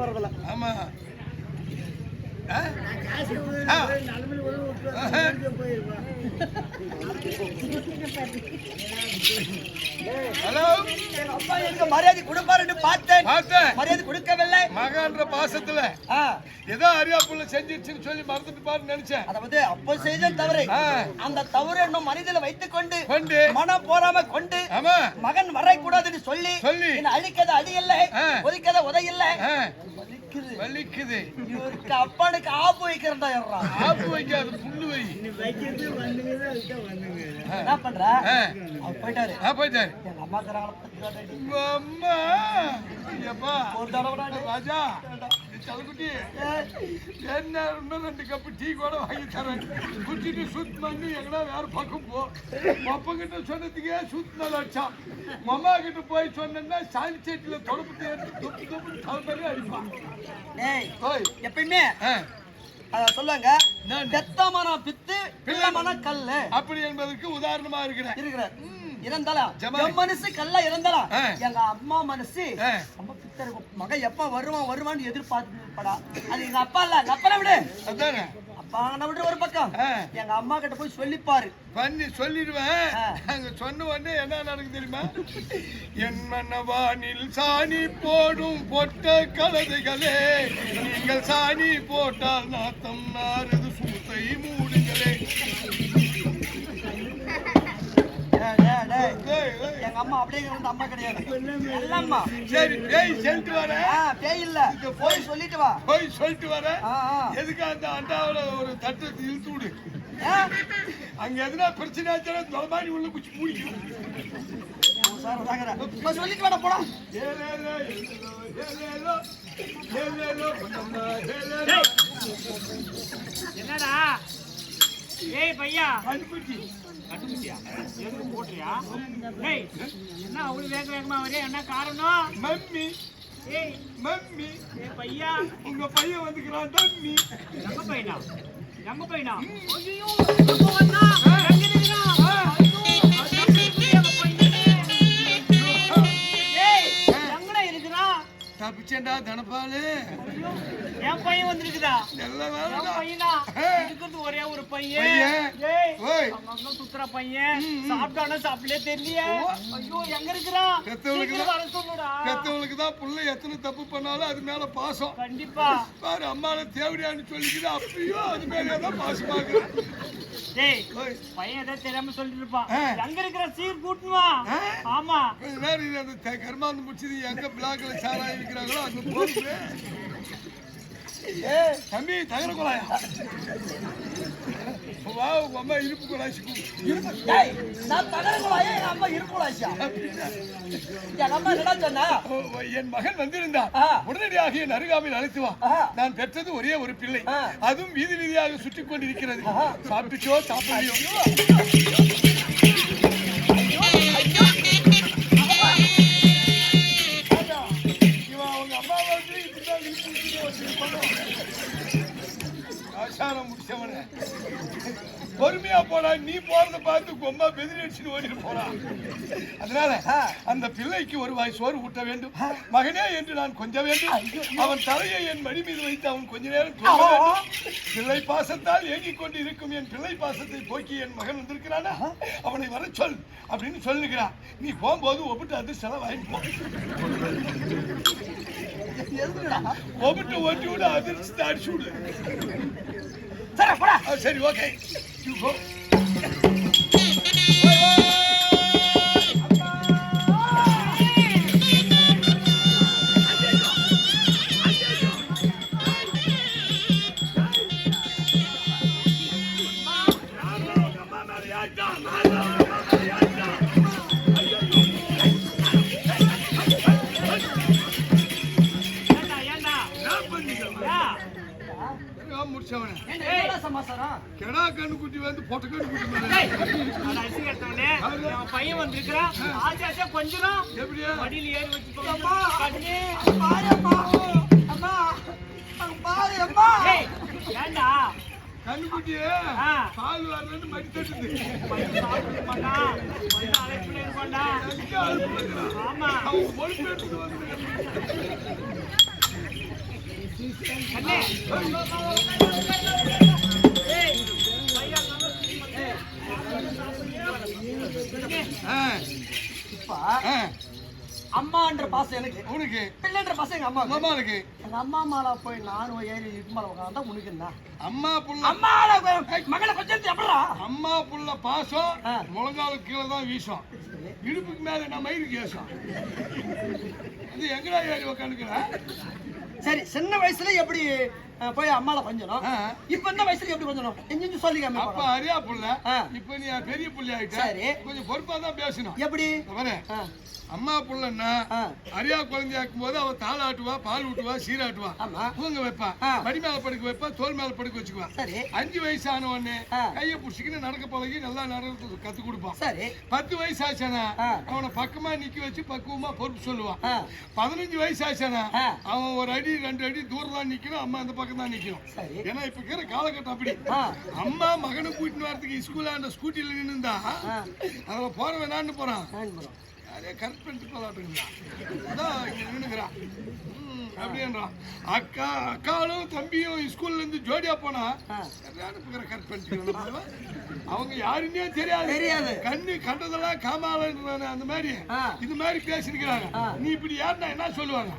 வரதல ஆமா ஹலோ
அப்பா எங்க மரியாதை கொடுப்பாருன்னு பார்த்தேன், மரியாதை கொடுக்கவில்லை.
மகன்ற பாசத்துல ஏதோ அறியாப்புள்ள செஞ்சிருச்சுன்னு சொல்லி மறந்துட்டு பாருன்னு நினைச்சேன்.
அதாவது அப்ப செய்த தவறு, அந்த தவறு என்னும் மனிதனை வைத்துக் கொண்டு மனம் போறாம கொண்டு மகன் வரக்கூடாதுன்னு சொல்லி அழிக்கத அடி இல்லை, ஒதுக்கத உதை இல்லை,
வலிக்குது.
இவருக்கு அப்பானுக்கு ஆப்பு வைக்கிறதா
ஆப்பு வைக்காது புல்லு வை.
என்ன பண்ற? அவர் போயிட்டாரு. எங்க அம்மா
ராஜா தலக்குட்டி என்ன 2 கப்பு டீ கூட வாங்கி தரேன், குடிச்சிட்டு சுத் பண்ணி எங்கடா வேற பக்கம் போ. அப்பா கிட்ட சொன்னதுக்கே சுத் நல்லா அடிச்சான். அம்மா கிட்ட போய் சொன்னா சாலி செட்டில தொடுப்பு தலைமையிலே அடிப்பான்.
எப்பயுமே சொல்லுவாங்க, பெத்தமான பித்து பிள்ளமான கல்லு
அப்படி என்பதற்கு உதாரணமா இருக்கிற
இருந்தாலும் மனசு கல்லா இருந்தாலும் எங்க அம்மா மனசு ரொம்ப பித்த இருக்கும். மகன் எப்ப வருவான்னு எதிர்பார்த்து இருப்படா. அது எங்க அப்பா இல்ல, அப்பா விடு.
அதானே
அப்பா விட ஒரு பக்கம் எங்க அம்மா கிட்ட போய் சொல்லிப்பாரு.
பண்ணி சொல்லிடுவேன். அங்க சொன்ன உடனே என்ன நடக்குது தெரியுமா? என் மன்னவானில் சாணி போடும் பொட்ட கலதைகளே, நீங்கள் சாணி போட்டால் நாத்தம் நாரது சூத்தை மூடுங்களே.
எங்க அம்மா அப்படியே அம்மா கிடையாது, நல்லம்மா.
சரி பேய் சொல்லிட்டு வர.
பேய் இல்ல, போய் சொல்லிட்டு வா.
போய் சொல்லிட்டு வர. எதுக்கு அந்த அண்டாவில ஒரு தட்டை இழுத்து விடு. அங்க எதுனா பிரச்சனை ஆச்சுன்னா தொலைமாரி உள்ள குச்சி மூடிக்கும்.
சொல்லிட்டு வாடா போடா.
என்னடா ஏய் பையா
கண்டுபிடி
கண்டுபிடியா? எதுக்கு போட்டுறியா? ஏய் என்ன அவ்வளவு வேகமா வரே? என்ன காரணம்?
மம்மி
ஏய்
மம்மி
ஏய் பையா,
உங்க பையன் வந்துக்கிறான். தம்மி
எங்க பையனா? ஐயோ எப்போ வந்தா? எங்க நிக்கிறான்?
தப்பிச்சேன்டா தனபாலு.
என் பையன் வந்திருக்குதா? பையனா இருக்கிறது ஒரே ஒரு பையன். சுத்துற பையன் சாப்பிட்டானா சாப்பிடலே தெரியலையே. ஐயோ எங்க இருக்கிறான்?
பெத்தவங்களுக்கு தான் புள்ள எத்தனை தப்பு பண்ணாலும் அது மேல பாசம்.
கண்டிப்பா
பாரு அம்மால தேவடியான்னு சொல்லிக்குது, அப்பயும் அது மேலதான் பாசமாக்கு.
பையன் ஏதாவது தெரியாம சொல்லிட்டு இருப்பான். எங்க இருக்கிற சீர் கூட்டுவா? ஆமா
கொஞ்ச நேரம் அந்த கர்மாந்து முடிச்சது எங்க பிளாக்ல சாரா இருக்கிறாங்களோ அங்க போகுது. தம்பி தகர குழாயா வா உங்க அம்மா இருப்பு குழாய்ச்சி
நான் தகர குழாயா எங்க அம்மா இருப்பு குழாய்ச்சா எங்க அம்மா என்ன சொன்னா
என் மகன் வந்திருந்தா உடனடியாக என் அருகாமையில் அழைத்து வா நான் பெற்றது ஒரே ஒரு பிள்ளை அதுவும் வீதி வீதியாக சுற்றி கொண்டிருக்கிறது சாப்பிட்டோ சாப்பிடலையோ பொறுமையா போனா நீ போறத பார்த்து கொம்பா பெதிரி அடிச்சுட்டு ஓடிட்டு போறான். அதனால அந்த பிள்ளைக்கு ஒரு வாய் சோறு ஊட்ட வேண்டும் மகனே என்று நான் கொஞ்ச வேண்டும். அவன் தலையை என் மடி மீது வைத்து அவன் கொஞ்ச நேரம் தூங்க வேண்டும். பிள்ளை பாசத்தால் ஏங்கிக் கொண்டு இருக்கும் என் பிள்ளை பாசத்தை போக்கி என் மகன் வந்திருக்கிறானா அவனை வர சொல் அப்படின்னு சொல்லுகிறான். நீ போகும்போது ஒப்பிட்டு அது செலவாயிட்டு போ. ஒப்பிட்டு ஓட்டி விட அதிர்ச்சி அடிச்சு விடு. சரி ஓகே கெடா கண்ணு குட்டி வந்து பொட்ட கண்ணு குட்டி
பையன் வந்திருக்கிறான் கொஞ்சம்
எப்படியா
வண்டியில் ஏறி வச்சுக்கோங்க.
கண்ணுக்குட்டியே பால் வரலன்னு மடி தட்டுது.
அம்மான்ற பாசம் எனக்கு
உனக்கு
பிள்ளைன்ற பாசம் எங்க அம்மா
அம்மாவுக்கு
எங்க அம்மா மேல போய் நானும் ஏறி இட்டு மேல உட்காந்தா உனக்கு என்ன
அம்மா புள்ள
அம்மா மகளை கொஞ்சம் எப்படா
அம்மா புள்ள பாசம் முழங்காலுக்கு கீழே தான் வீசும் இடுப்புக்கு மேல என்ன மயிருக்கு ஏசும். இது எங்கடா ஏறி உக்காந்துக்கிற?
சரி சின்ன வயசுல எப்படி போய் அம்மால கொஞ்சணும் இப்ப இந்த வயசுல எப்படி கொஞ்சணும் எங்க சொல்லிக்காம
அப்ப அரியா புள்ள இப்ப நீ பெரிய புள்ளி ஆயிட்ட கொஞ்சம் பொறுப்பா தான் பேசணும்.
எப்படி
அம்மா புள்ளன்னா அரியா குழந்தையா இருக்கும் போது அவ தாளாட்டுவா பால் ஊட்டுவா சீராட்டுவா தூங்க வைப்பா மடி மேல படுக்க வைப்பா தோல் மேல படுக்க வச்சுக்குவா. 5 வயசு ஆன உடனே கைய புடிச்சுக்கின்னு நடக்க பழகி நல்லா நடக்க கத்து கொடுப்பான். 10 வயசு ஆச்சானா அவனை பக்கமா நிக்க வச்சு பக்குவமா பொறுப்பு சொல்லுவான். 15 வயசு ஆச்சானா அவன் ஒரு அடி 2 அடி தூரம் தான் நிக்கணும் அம்மா அந்த பக்கம் தான் நிக்கணும். ஏன்னா இப்ப இருக்கிற காலகட்டம் அப்படி. அம்மா மகனை கூட்டிட்டு வரதுக்கு ஸ்கூலாண்ட ஸ்கூட்டில நின்னுந்தா அதுல போற வேணான்னு போறான். அதே கரெக்ட் பண்ணிட்டு போலாட்டுங்களா அதான் இங்க நின்னுக்கிறான் அப்படின்றான். அக்காலும் தம்பியும் ஸ்கூல்ல இருந்து ஜோடியா போனா கரெக்ட் பண்ணிட்டு அவங்க யாருன்னே தெரியாது கண்ணு கண்டதெல்லாம் காமால அந்த மாதிரி இந்த மாதிரி பேசிருக்கிறாங்க. நீ இப்படி யாருன்னா என்ன சொல்லுவாங்க?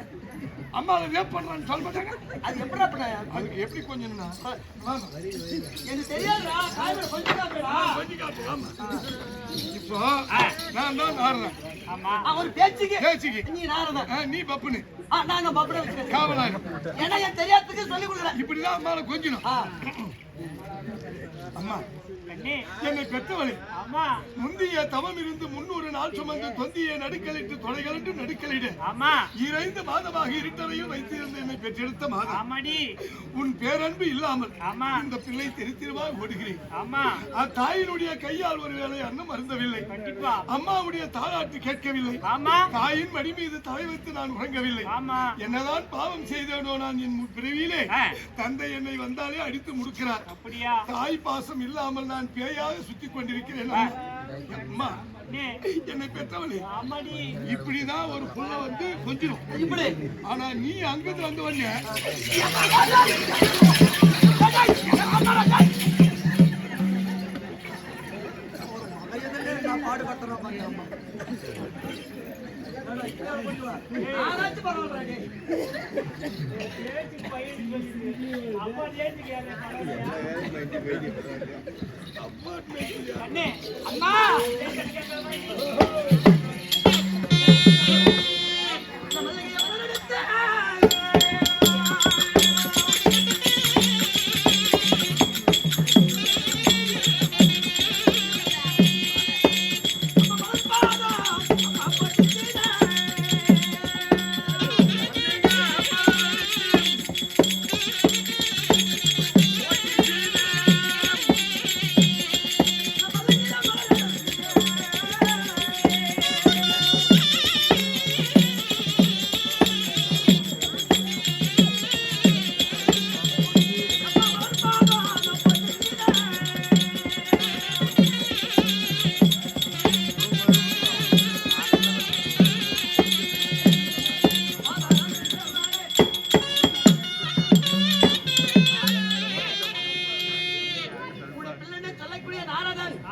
அம்மாவை ரேப் பண்றான்னு சொல்ல மாட்டாங்க. அது எப்படி அதுக்கு எப்படி கொஞ்சம் எனக்கு தெரியாதுடா இப்போ நான் தான் நாடுறேன்.
அவர் பேச்சுக்கு நீ நாரதான்
நீ பப்புனு
நாங்க பப்புன வச்சுக்க
காவலாக
ஏன்னா என் தெரியாததுக்கு சொல்லி கொடுக்குறேன்.
இப்படிதான் அம்மாவை கொஞ்சணும். அம்மா என்னை பெற்றவளே முந்திய தவம் இருந்து 300 நாள் சுமந்து தொந்தியை நடுக்கலிட்டு தொலைகளிட்டு நடுக்கலிடு 2 மாதமாக இருட்டறையும் வைத்திருந்த என்னை பெற்றெடுத்த மாதம் உன் பேரன்பு இல்லாமல் இந்த பிள்ளை தெரித்திரமாக ஓடுகிறேன். அத்தாயினுடைய கையால் ஒரு வேளை அன்னம் அருந்தவில்லை. அம்மாவுடைய தாலாட்டு கேட்கவில்லை. தாயின் மடி மீது தலை வைத்து நான் உறங்கவில்லை. என்னதான் பாவம் செய்தேனோ நான் என் பிறவியிலே தந்தை என்னை வந்தாலே அடித்து முடுக்கிறார். தாய் பாசம் இல்லாமல் நான் பேயாக சுத்தி கொண்டிருக்கிறேன். அம்மா என்னை பெற்றவளே இப்படிதான் ஒரு புள்ள வந்து கொஞ்சம் இப்படி. ஆனா நீ அங்கிருந்து வந்து வந்த பாடுபடுத்துறோம்.
அம்மா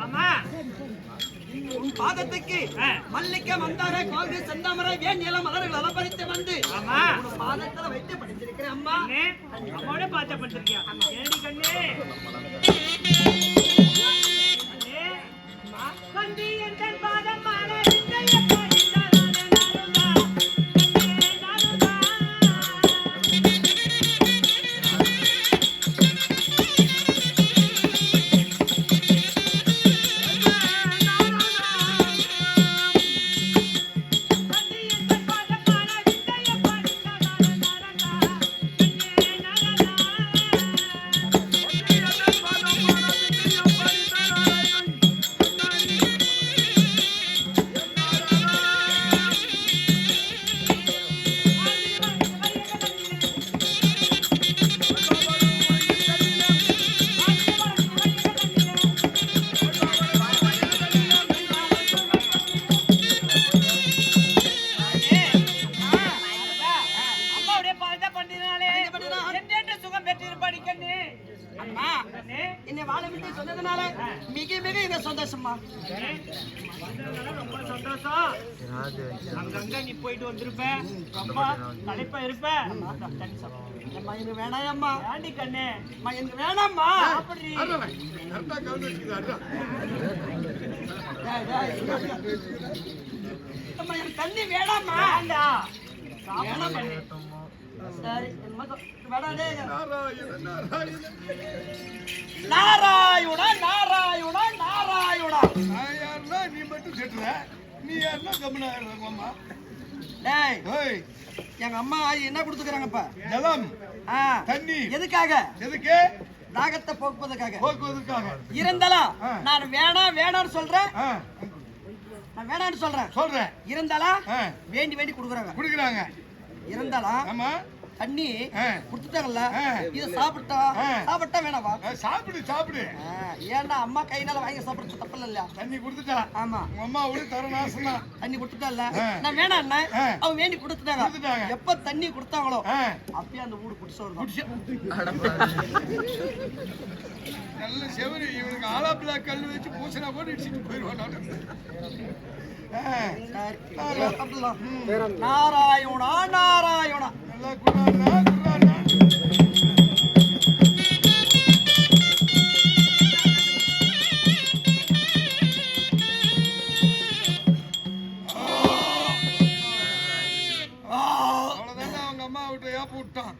ஆமா
உன் பாதத்துக்கு மல்லிகை மந்தார கால்கை செந்தாமரை ஏன் நில மலர்கள் அலப்பறித்து வந்து
ஆமா
உன் பாதத்துல வைத்து படிச்சிருக்கிறேன் அம்மா.
அம்மாவோட பாத்த படுத்திருக்கியா ஏடி கண்ணே கண்ணே என் பாதம் மாற
என்னை வாழ விட்டு சொன்னதுனால மிக மிக இந்த சந்தோஷமா.
ரொம்ப சந்தோஷம். அங்கங்க நீ போயிட்டு வந்திருப்ப, ரொம்ப களைப்பா இருப்ப.
அம்மா எனக்கு வேணாயம்மா.
ஏண்டி கண்ணே
அம்மா எனக்கு வேணாம்மா.
அப்படி
அம்மா எனக்கு தண்ணி வேணாம்மா. சரி வேணாடே. நாராயணா நாராயணா நாராயணா.
நான் யாருன்னா நீ மட்டும் கேட்டுற, நீ யாருன்னா கம்முனா அம்மா.
டேய்
ஓய்
எங்க அம்மா என்ன கொடுத்துக்கறாங்கப்பா?
ஜலம் தண்ணி.
எதுக்காக?
எதுக்கு?
தாகத்தை போக்குவதற்காக.
போக்குவதற்காக.
இருந்தாலும் நான் வேணாம்னு சொல்றேன். நான் வேணாம்னு சொல்றேன். இருந்தாலும் வேண்டி வேண்டி குடுக்குறாங்க. இருந்தாலும்
ஆமா
தண்ணி குடுத்துட்டாங்கல்ல, இத சாப்பிட்டா வேணாவா?
சாப்பிடு.
ஏன்டா அம்மா கையினால வாங்கி சாப்பிடுறது தப்பு இல்ல?
தண்ணி குடுத்துட்டா.
ஆமா
அம்மா விட தர நாசனா.
தண்ணி குடுத்துட்டால, நான் வேணாம்னா அவங்க வேண்டி குடுத்துட்டாங்க. எப்ப தண்ணி குடுத்தாங்களோ அப்பயே அந்த ஊடு குடிச்சு
நல்ல செவரி. இவனுக்கு ஆலாப்பிளா கல் வச்சு பூசனா கூட இடிச்சுட்டு போயிடுவான்.
நாராயணா நாராயணா.
நல்லா குர்ரானா. அவ்வளவுதானே அவங்க அம்மா விட்டு ஏப்ப விட்டான்.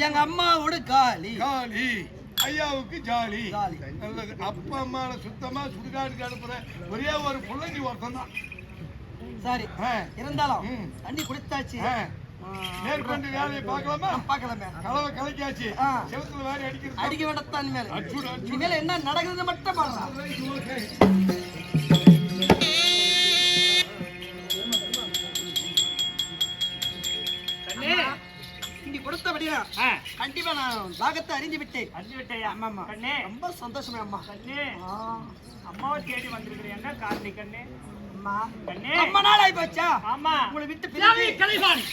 எங்க அம்மாவோட காலி
ஐயாவுக்கு ஜாலி. நல்லது. அப்பா அம்மால சுத்தமா சுடுகாட்டுக்கு அனுப்புற ஒரே ஒரு பிள்ளைங்க ஒருத்தன் தான்.
சரி இருந்தாலும் தண்ணி குடித்தாச்சு.
மேற்கொண்டு வேலையை பார்க்கலாமா?
பார்க்கலாமே.
கலவை கலைக்காச்சு. செவத்துல வேலை
அடிக்க வேண்டத்தான். இனிமேல என்ன நடக்குதுன்னு மட்டும் பாருங்க. இங்க கொடுத்தபடியா கண்டிப்பா நான் தாகத்தை அறிஞ்சு விட்டேன்.
ஆமா கண்ணே
ரொம்ப சந்தோஷமே அம்மா.
கண்ணே அம்மாவை தேடி வந்திருக்கிறேன். என்ன காரணி கண்ணே?
அம்மா
கண்ணே
ரொம்ப நாள் ஆகி போச்சா?
ஆமா
உங்களை விட்டு பிரிஞ்சு
கலைவான்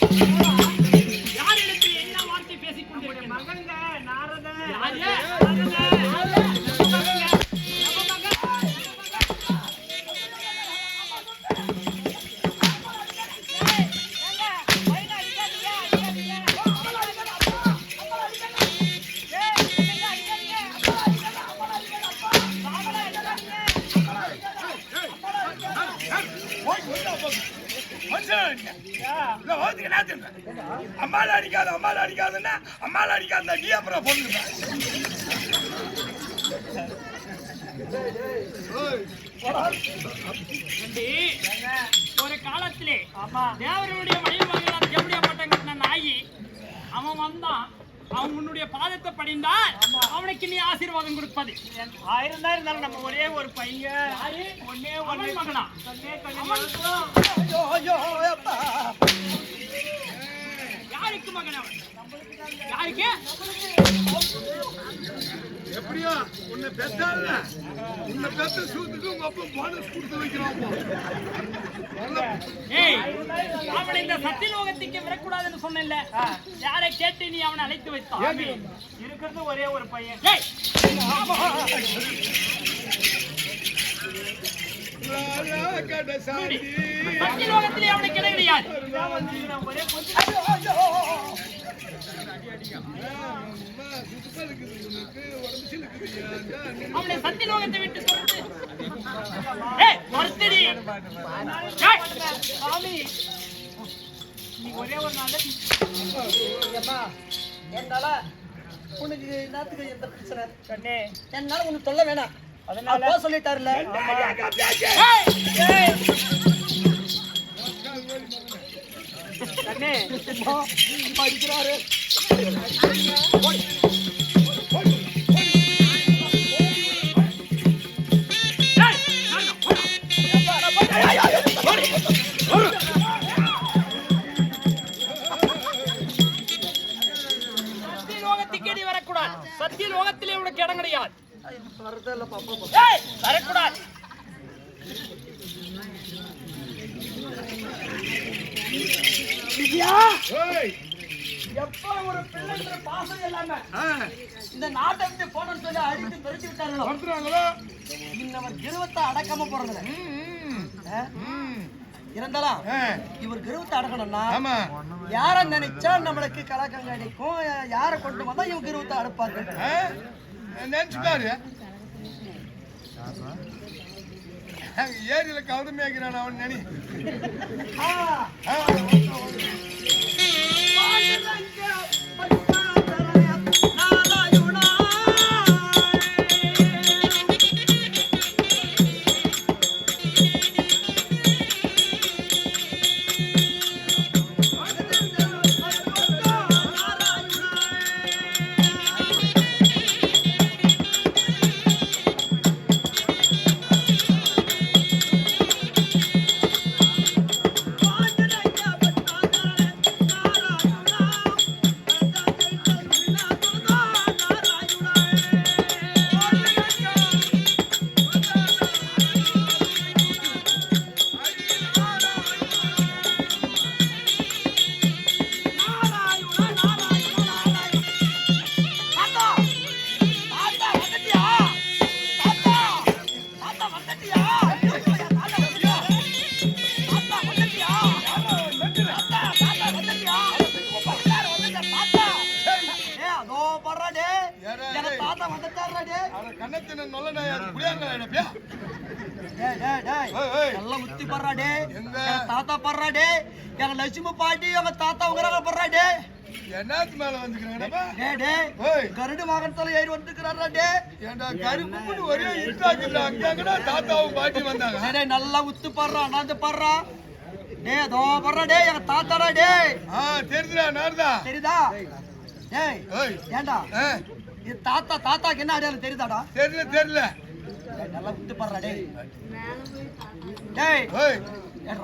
யார் இடத்துல என்ன வார்த்தை பேசிக் கொண்டிருக்கிறேன்? மகங்க நாரத
அம்மால அடிக்காதுன்னா அம்மால அடிக்காத நீ அப்புறம் பொண்ணு.
ஒரு காலத்திலே தேவருடைய மனைவி மகளான ஜெபடியா பட்டம் கட்டின நாயி அவன் வந்தான். அவன் உன்னுடைய பாதத்தை படிந்தால் அவனுக்கு நீ ஆசீர்வாதம் கொடுப்பது. ஆயிரம் இருந்தாலும் நம்ம ஒரே ஒரு பையன் ஒன்னே ஒன்னே மகனா. யாருக்கு மகன் அவன்? யாருக்கு?
எப்படியோ ஐயா உன்னை பெத்தால உன்னை பெத்த சூத்துக்கு உங்க அப்பா போனஸ் கொடுத்து வைக்கிறான்.
ஏய் அவனை இந்த சத்தியலோகத்துக்கு விடக்கூடாதுன்னு சொன்னேன்ல, யாரை கேட்டு நீ அவனை அழைத்து வைத்தான்? இருக்கிறது ஒரே ஒரு பையன். சத்தியலோகத்திலே அவனுக்கு இடம் கிடையாது. அவனை சத்தியலோகத்தை விட்டு ஒரே ஒரு நாள்
என்னால உனக்கு என்னத்துக்கு எந்த பிரச்சனை கண்ணே? என்னால உனக்கு சொல்ல வேணாம். அதனால சொல்லிட்டாருல. கண்ணே படிக்கிறாரு.
சத்தியலோகத்துக்கு வரக்கூடாது. சத்தியலோகத்திலே உனக்கு இடம் கிடையாது. வரக்கூடாது.
எப்ப ஒரு பிள்ளை பாசம் இல்லாம இந்த நாட்டை விட்டு போனோம்னு சொல்லி அடித்து பெருத்தி விட்டாங்களோ இன்னவர் கிருவத்தை அடக்காம போறதுல இருந்தாலும் இவர் கிருவத்தை அடக்கணும்னா யார நினைச்சா நம்மளுக்கு கலக்கம் கிடைக்கும், யார கொண்டு வந்தா இவன் கிருவத்தை அடப்பாரு
நினைச்சுட்டாரு. ஏரியில கவுது மேய்க்கிறான் அவன் நினை.
தாத்தா பர்றாடே எங்க லட்சுமி பாட்டி எங்க தாத்தா உங்க பர்றாடே
என்னத்து மேல வந்துக்கிறாங்க
கருடு வாகனத்துல ஏறி வந்துக்கிறாடே
கருப்பு ஒரே இருட்டாக்குல அங்கங்கடா தாத்தாவும் பாட்டி வந்தாங்க.
நல்லா உத்து பர்றா அண்ணாந்து பர்றா டே தோ பர்றா டே எங்க தாத்தாடா டே.
தெரியுதா நார்தா தெரியுதா?
டேய் ஏண்டா இது தாத்தாக்கு என்ன அடையாளம் தெரியுதாடா?
தெரியல
நல்லா உத்து பர்றா டே. டேய்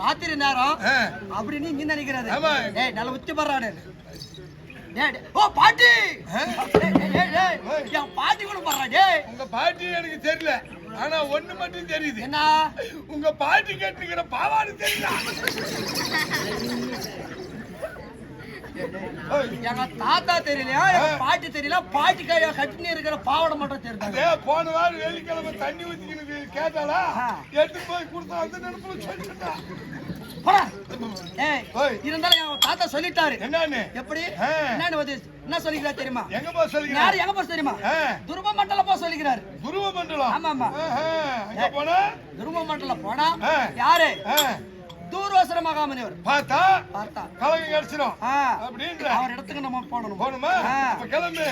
ராத்திரி நேரம் அப்படின்னு இங்க நினைக்கிறது. டேய் நல்லா உத்து பர்றாடே. ஓ பாட்டி என் பாட்டி கூட பர்றா டே.
உங்க பாட்டி எனக்கு தெரியல, ஆனா ஒண்ணு மட்டும் தெரியுது.
என்ன?
உங்க பாட்டி கேட்டுக்கிற பாவாடு தெரியல.
எங்க தாத்தா தெரியலையா எங்க பாட்டி தெரியல, பாட்டி கையா கட்டினு இருக்கிற பாவாடை மட்டும் தெரியுது.
போன வாரம் வெள்ளிக்கிழமை தண்ணி ஊத்திக்கிட்டு கேட்டாளா, எடுத்து போய் கொடுத்தா அந்த நினைப்புல சொல்லிட்டா.
இருந்தாலும் எங்க தாத்தா சொல்லிட்டாரு.
என்னன்னு?
எப்படி என்னன்னு என்ன சொல்லிக்கிறாரு தெரியுமா?
எங்க போ சொல்லிக்கிறாரு?
யாரு எங்க போ தெரியுமா? துருவ மண்டலம் போ சொல்லிக்கிறாரு.
துருவ மண்டலம்?
ஆமா ஆமா.
எங்க போனா?
துருவ மண்டலம் போனா யாரு? தூர்வாசர மகாமுனிவர்.
பார்த்தா கலங்க கிடைச்சிடும்
அப்படின்ற அவர் இடத்துக்கு நம்ம
போகணுமா? கிளம்பு.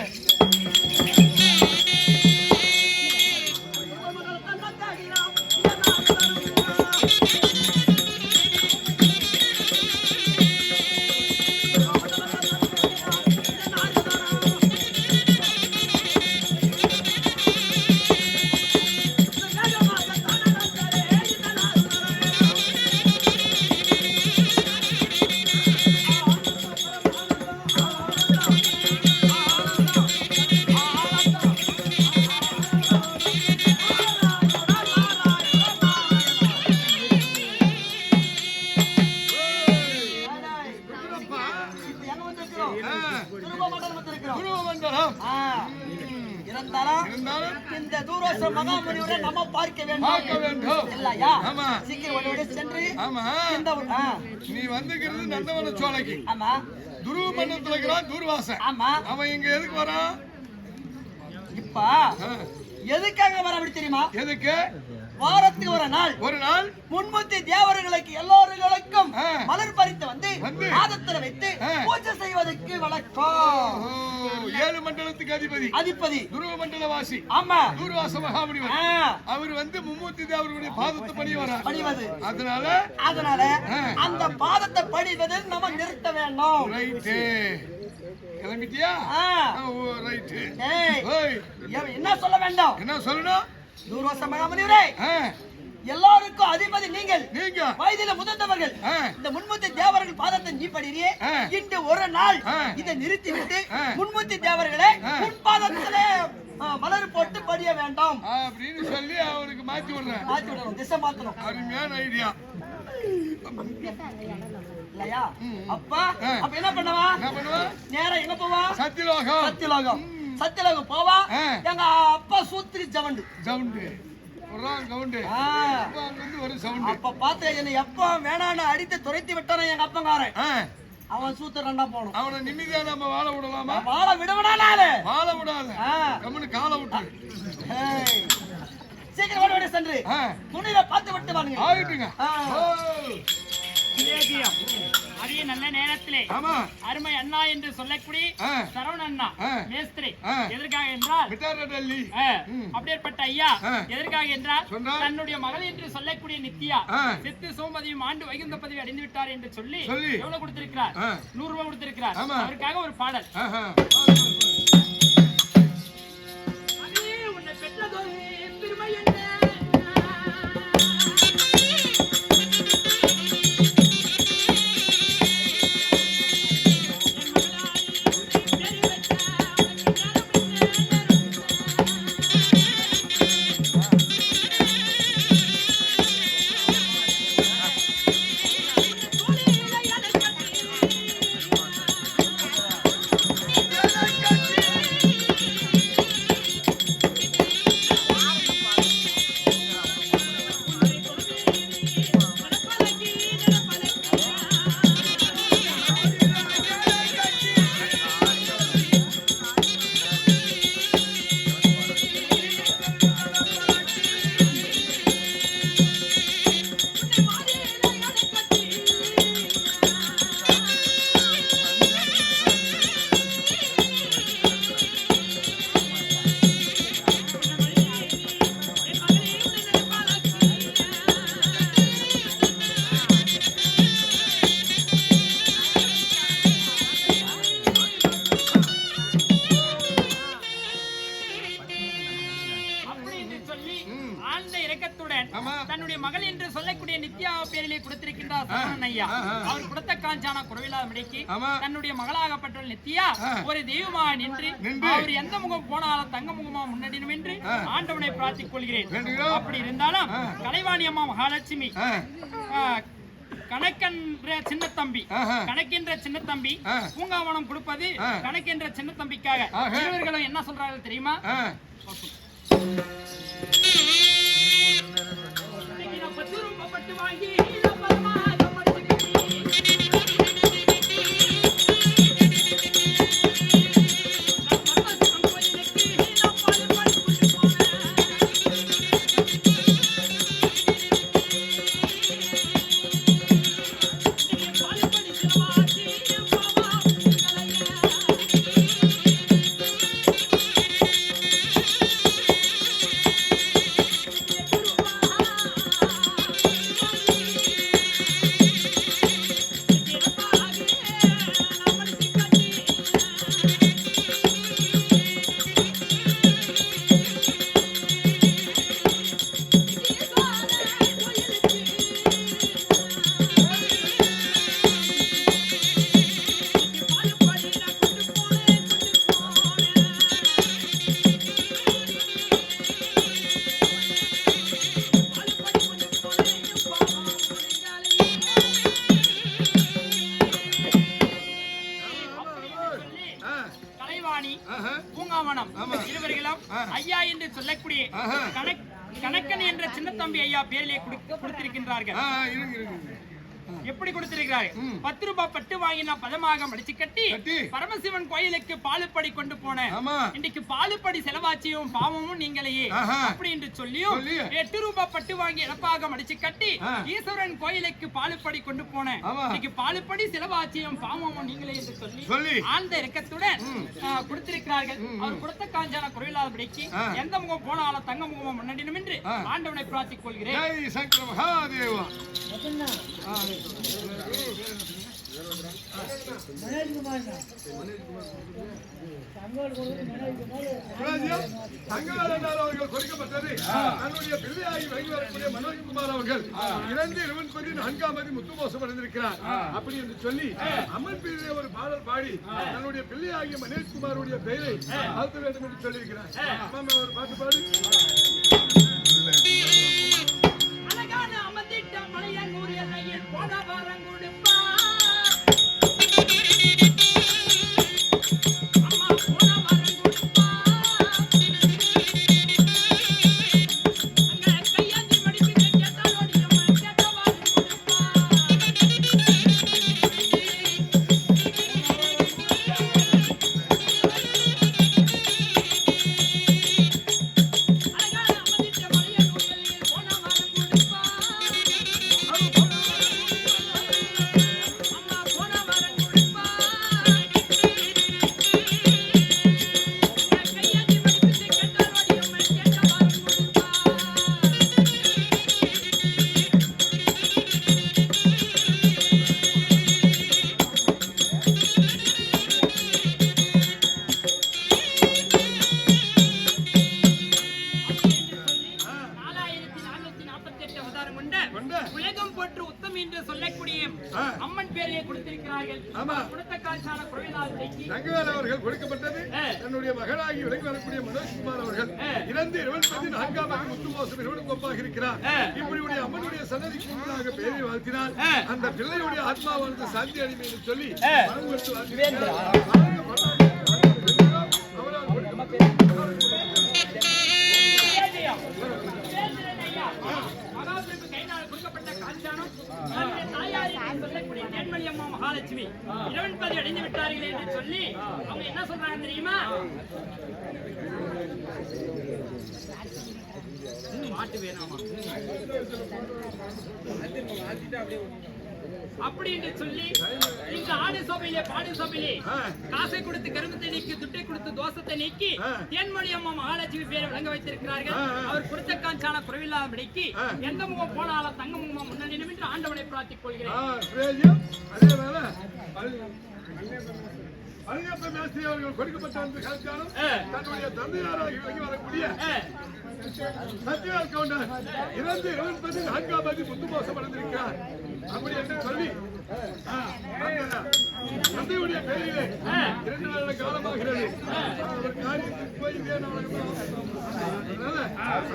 இருந்தாலும் இந்த தூரோச மகாமுனிவரை நம்ம பார்க்க வேண்டும் இல்லையா? சீக்கிரம் ஓடி சென்று
நீ வந்துக்கிறது நந்தவன சோலைக்கு.
ஆமா.
துருவ மண்டலத்துல இருக்கிறான் தூர்வாசன்.
ஆமா.
அவன் இங்க எதுக்கு வரான்?
இப்ப எதுக்காக வர அப்படி தெரியுமா?
எதுக்கு?
வாரத்துக்கு ஒரு நாள் முன்மூர்த்தி தேவர்களுக்கு எல்லோருக்கும் மலர் பறித்து வந்து பாதத்துல வைத்து பூஜை செய்வதற்கு வழக்கம்.
7 மண்டலத்துக்கு அதிபதி துருவ மண்டலவாசி.
ஆமா.
தூர்வாச மகாமுனிவர். அவர் வந்து மும்மூர்த்தி தேவர்களுடைய பாதத்தை பணிவது. அதனால
அந்த பாதத்தை பணிவதை நம்ம நிறுத்த வேண்டும்.
ரைட். கிளம்பிட்டியா? ரைட்.
என்ன சொல்ல வேண்டும்?
என்ன சொல்லணும்?
தூர்வாச மகாமுனிவரே, எல்லாருக்கும் அதிபதி நீங்கள் வயதில முதிர்ந்தவர்கள். இந்த முன்மூர்த்தி தேவர்கள் பாதத்தை நீ படியே. இன்று ஒரு நாள் இதை நிறுத்திவிட்டு முன்மூர்த்தி தேவர்களை உன் பாதத்திலே மலர் போட்டு படிய வேண்டாம்
அப்படின்னு சொல்லி அவருக்கு மாத்தி விடுறேன்.
திசை மாத்தணும்.
அருமையான ஐடியா
இல்லையா? அப்பா அப்ப என்ன பண்ணுவா? நேரா எங்க போவா? சத்தியலோகம் போவா. எங்க அப்பா சூத்திரி ஜவுண்டு அப்ப பாத்து என்ன எப்ப வேணான்னு அடித்து துரைத்து விட்டான எங்க அப்பங்காரன். அவன் சூத்திரண்டா போனோம்.
அவனை நிம்மதியா நம்ம வாழ விடலாமா?
வாழ விடுவனா?
வாழ விடாத. கம்முனு காலை விட்டு
சீக்கிரம் ஓடி சென்று துணியில பார்த்து விட்டு வாங்க.
ஆயிட்டுங்க.
அதே நல்ல நேரத்திலே அருமை அண்ணா என்று சொல்லக்கூடிய சரவண அண்ணா மேஸ்திரி எதற்காக என்றால் அப்படிப்பட்ட ஐயா எதற்காக என்றால் தன்னுடைய மகள் என்று சொல்லக்கூடிய நித்யா சித்து சோமதியும் ஆண்டு வைகுந்த பதவி அடைந்து விட்டார் என்று சொல்லி எவ்வளவு கொடுத்திருக்கிறார்? 100 ரூபாய் கொடுத்திருக்கிறார். அவருக்காக ஒரு பாடல். உன்னை பெற்றதொரு பெருமை என்ன தன்னுடைய மகள் என்று சொல்லக்கூடிய நித்யா பேரிலே கொடுத்திருக்கின்றார் சரவணன் ஐயா. அவர் கொடுத்த காஞ்சான குறைவில்லாத மடிக்கு தன்னுடைய மகளாகப்பட்ட நித்யா ஒரு தெய்வமா நின்று அவர் எந்த முகம் போனாலும் தங்க முகமா முன்னடினும் என்று ஆண்டவனை பிரார்த்திக் கொள்கிறேன். அப்படி இருந்தாலும் கலைவாணி அம்மா மகாலட்சுமி கணக்கென்ற சின்ன தம்பி பூங்காவனம் கொடுப்பது கணக்கென்ற சின்ன தம்பிக்காக இவர்களும் என்ன சொல்றாங்க தெரியுமா? வாங்கி ஐயா என்று சொல்லக்கூடிய கணக்கன் என்ற சின்ன தம்பி ஐயா பேரிலே கொடுத்திருக்கின்றார்கள். எப்படி கொடுத்திருக்கிறார்கள்? 10 ரூபாய் பட்டு வாங்கி நான் பதமாக மடிச்சு கட்டி பரமசிவன் கோயிலுக்கு பாலுப்படி கொண்டு போனேன். இன்னைக்கு பாலுப்படி செலவாச்சியும் பாவமும் நீங்களையே அப்படி என்று சொல்லியும் 8 ரூபாய் பட்டு வாங்கி இழப்பாக மடிச்சு கட்டி ஈஸ்வரன் கோயிலுக்கு பாலுப்படி கொண்டு போனேன். இன்னைக்கு பாலுப்படி செலவாச்சியும் பாவமும் நீங்களே என்று சொல்லி ஆழ்ந்த இறக்கத்துடன் கொடுத்திருக்கிறார்கள். அவர் கொடுத்த காஞ்சான குறையில்லாதபடிக்கு எந்த முகம் போனாலும் தங்க முகமும் முன்னடினும் என்று ஆண்டவனை பிரார்த்திக் கொள்கிறேன்.
கொடுக்கப்பட்டது தன்னுடைய பிள்ளையாகி வழங்கி வரக்கூடிய மனோஜ்குமார் அவர்கள் 2 முத்துமோசம் அடைந்திருக்கிறார். அப்படி என்று சொல்லி அம்மன் பேரிலே ஒரு பாடல் பாடி தன்னுடைய பிள்ளையாகிய மனோஜ்குமாருடைய பெயரை அழுத்த வேண்டும் என்று சொல்லியிருக்கிறார். ஒரு பாட்டு பாடு.
உலகம் போற்று உத்தம் என்று சொல்லக்கூடிய அம்மன் பேரையே கொடுத்திருக்கிறார்கள்.
அவர்கள் கொடுக்கப்பட்டது தன்னுடைய மகளாகி விலகி வரக்கூடிய மனோஜ்குமார் அவர்கள் 2 முத்துமோசம் கொப்பாக இருக்கிறார். இப்படி அம்மனுடைய சன்னதிக்கு முன்னாக பேரை வாழ்த்தினார். அந்த பிள்ளையுடைய ஆத்மாவானது சாந்தி அடைமை என்று சொல்லி
மகாலட்சுமி இறைவன்பதி அடைந்து விட்டார்கள் என்று சொல்லி அவங்க என்ன சொல்றாங்க தெரியுமா? மாட்டு வேணாமா அப்படி என்று சொல்லி இந்த ஆடு சோபையிலே பாடு சோபையிலே காசை கொடுத்து கருமத்தை நீக்கி துட்டை கொடுத்து தோசத்தை நீக்கி தேன்மொழி அம்மா மகாலட்சுமி பேரை விளங்க வைத்திருக்கிறார்கள். அவர் கொடுத்த காஞ்சான குறைவில்லாதபடிக்கு எந்த முகம் போனாலும் தங்க முகமா முன்னணியும் என்று ஆண்டவனை பிரார்த்திக் கொள்கிறேன்.
அவர்கள் கொடுக்கப்பட்ட தன்னுடைய தந்தையாராக விலகி வரக்கூடிய சத்யநாத் கவுண்டர் 2 முத்துமோசம் அடைந்திருக்கிறார். அப்படி என்று சொல்லி தந்தையுடைய பெயரிலே 2 வருட காலமாகிறது. காரியத்துக்கு போய்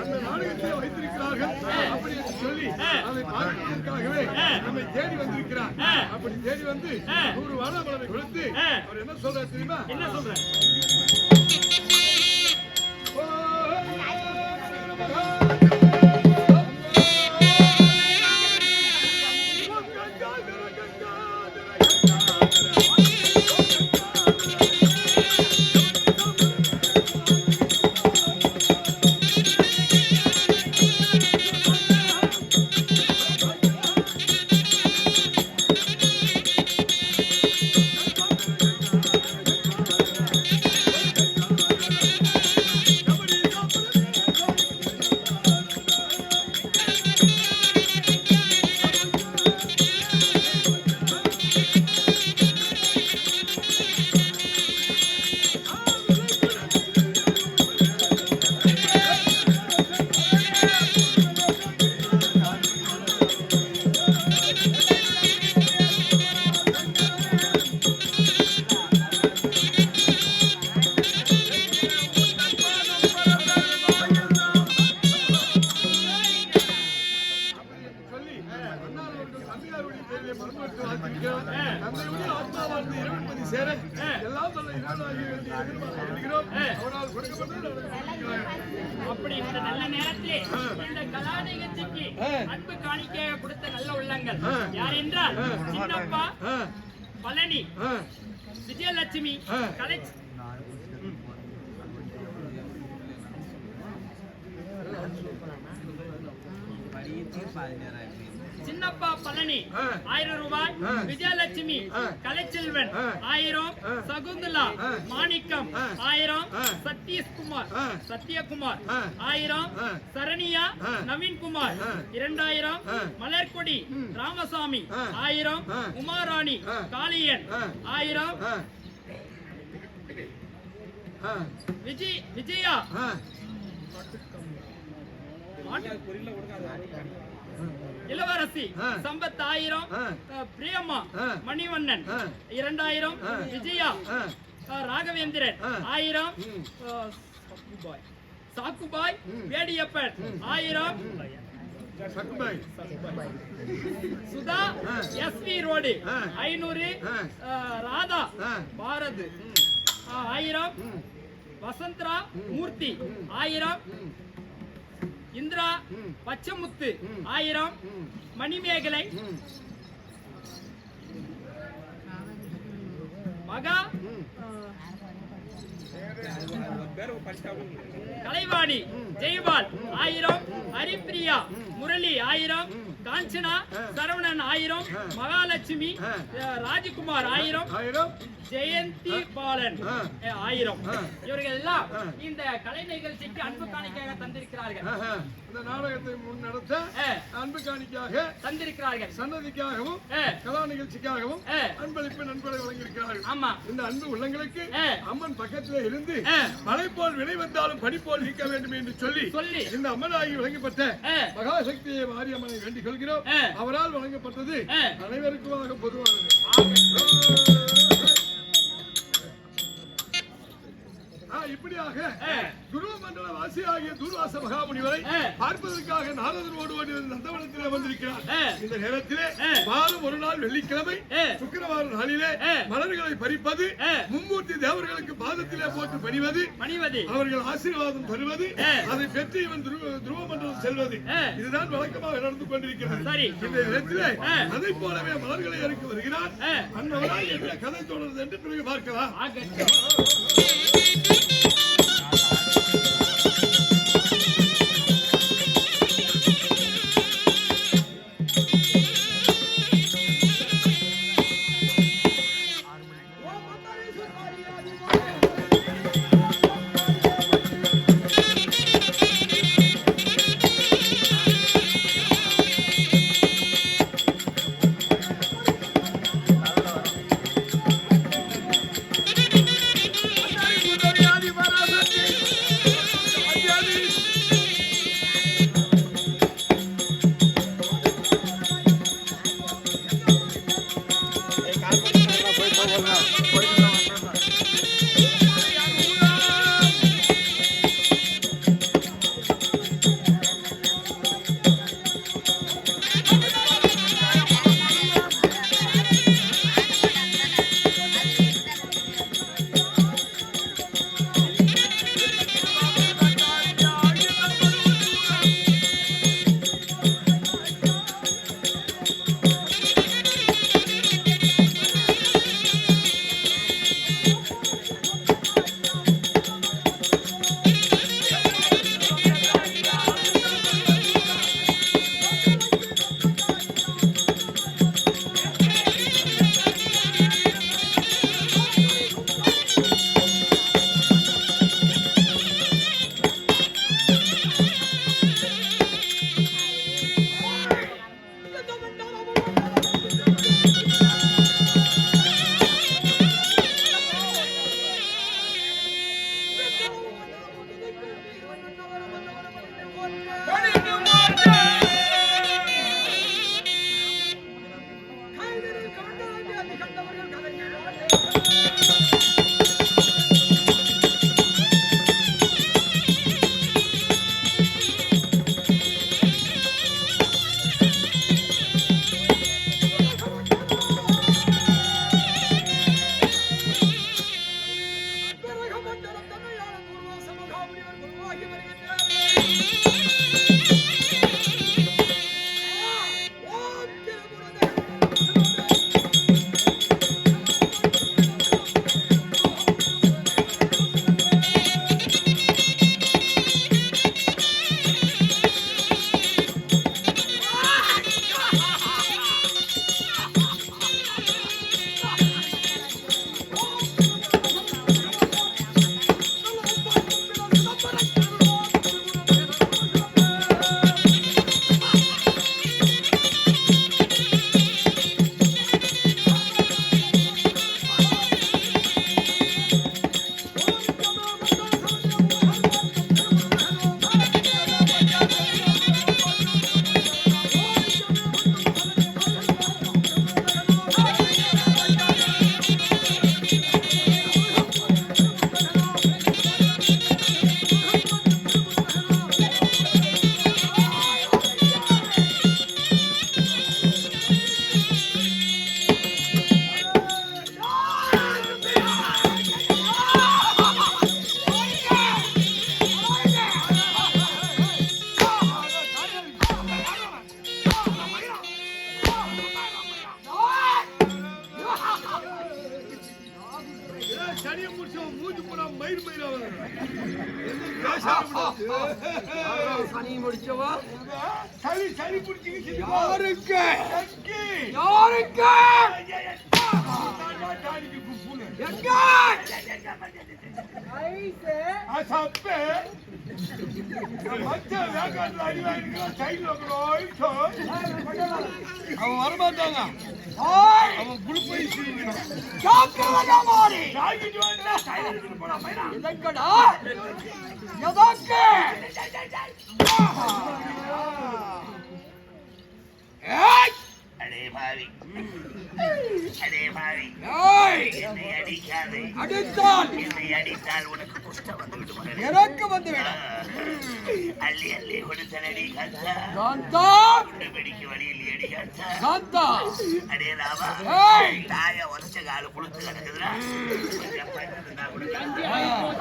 அந்த நாடகத்தை வைத்திருக்கிறார்கள். அப்படி என்று சொல்லி அதை பார்ப்பதற்காகவே நம்மை தேடி வந்திருக்கிறார். அப்படி தேடி வந்து 100 வாழை கொடுத்து அவர் என்ன சொல்றாரு தெரியுமா?
என்ன சொல்ற? அப்படி இந்த நல்ல நேரத்திலே இந்த கலா நிகழ்ச்சிக்கு அன்பு காணிக்கையாக கொடுத்த நல்ல உள்ளங்கள் யார் என்றால் சின்னப்பா பழனி விஜயலட்சுமி கலை சின்னப்பா பழனி 1000 ரூபாய், விஜயலட்சுமி கலைச்செல்வன் 1000, சகுந்தலா மாணிக்கம் 1000, சத்யகுமார் 1000, சரணியா நவீன்குமார் 2000, மலர்கொடி ராமசாமி 1000, உமாராணி காளியன் 1000, விஜயா இளவரசி சம்பத் 1000, பிரியம்மா மணிவண்ணன் 2000, விஜயா ராகவேந்திரன் 1000, சாக்குபாய் வேடியப்பன் 1000, சுதா எஸ்வி ரோடு 500, ராதா பாரத் 1000, வசந்தரா மூர்த்தி 1000, இந்திரா பச்சமுத்து 1000, மணிமேகலை மகா கலைவாணி ஜெய்பால் 1000, ஹரிப்பிரியா முரளி 1000, காஞ்சனா சரவணன் 1000, மகாலட்சுமி ராஜகுமார் 1000, ஜெயந்தி பாலன் 1000. இவர்கள் எல்லாம் இந்த கலை நிகழ்ச்சிக்கு அன்பு காணிக்கையாக தந்திருக்கிறார்கள்.
இந்த நாடகத்தை முன்னெடுத்த அன்பு காணிக்கையாக தந்திருக்கிறார்கள். சன்னதிக்காகவும் கலா நிகழ்ச்சிக்காகவும் அன்பளிப்பு நண்பரை வழங்கியிருக்கிறார்கள்.
ஆமா,
இந்த அன்பு உள்ளங்களுக்கு அம்மன் பக்கத்திலே இருந்து மழை போல் வினை வந்தாலும் படி போல் நீக்க வேண்டும் என்று சொல்லி இந்த அம்மனாகி வழங்கப்பட்ட மகாசக்தியை மாரியம்மனை வேண்டிக் கொள்கிறோம். அவரால் வழங்கப்பட்டது அனைவருக்குமாக பொதுவானது. இப்படியாக துருவ மண்டல வாசியாகிய துர்வாச மகாமுனிவரை பார்ப்பதற்காக நாரதரோடு நந்தவனத்திலே வந்திருக்கிறார். இந்த நேரத்திலே வாரம் ஒரு நாள் வெள்ளிக்கிழமை சுக்கிரவார நாளிலே மலர்களை பறிப்பது, மும்மூர்த்தி தேவர்களுக்கு பாதத்திலே போட்டு பணிவது, அவர்கள் ஆசீர்வாதம் தருவது, அதை பெற்று இவன் துருவ மண்டலம் செல்வது, இதுதான் வழக்கமாக நடந்து கொண்டிருக்கிறது. இந்த நேரத்திலே அதை போலவே மலர்களை அறுக்க வருகிறார். அன்னவரால் என்ன கதை தொடர்ந்து என்று பிறகு பார்க்கலாம்.
Hadi சனி முடிச்சவா
சளி சளி பிடிச்சிக்கிச்சு
யாருக்கு
கக்கி
யாருக்கு
தாடிக்கு குப்புல
எங்க
அசப்பே மச்ச வேகாட்ல அடிவாயிருக்கிற சைடுல அவன் வரமாட்டாங்க அவன் குழுப்பை சீக்கணும் சாக்கிட்டு வந்தா சைடுல போடா பையனா
எதங்கடா எதற்கு
அடே பாவி என்னை அடிக்காதே.
அடித்தால்
என்னை அடித்தால் உனக்கு குஷ்டம் வந்து விடும்.
எனக்கு வந்துவிட
அள்ளி அள்ளி கொடுத்தனடி கந்தா.
காந்தா
குண்டு வெடிக்க வழியில் எடி கந்தா.
காந்தா
அடே ராமா,
ஏய்
தாய உதச்ச கால குளுத்து கிடக்குதுடா.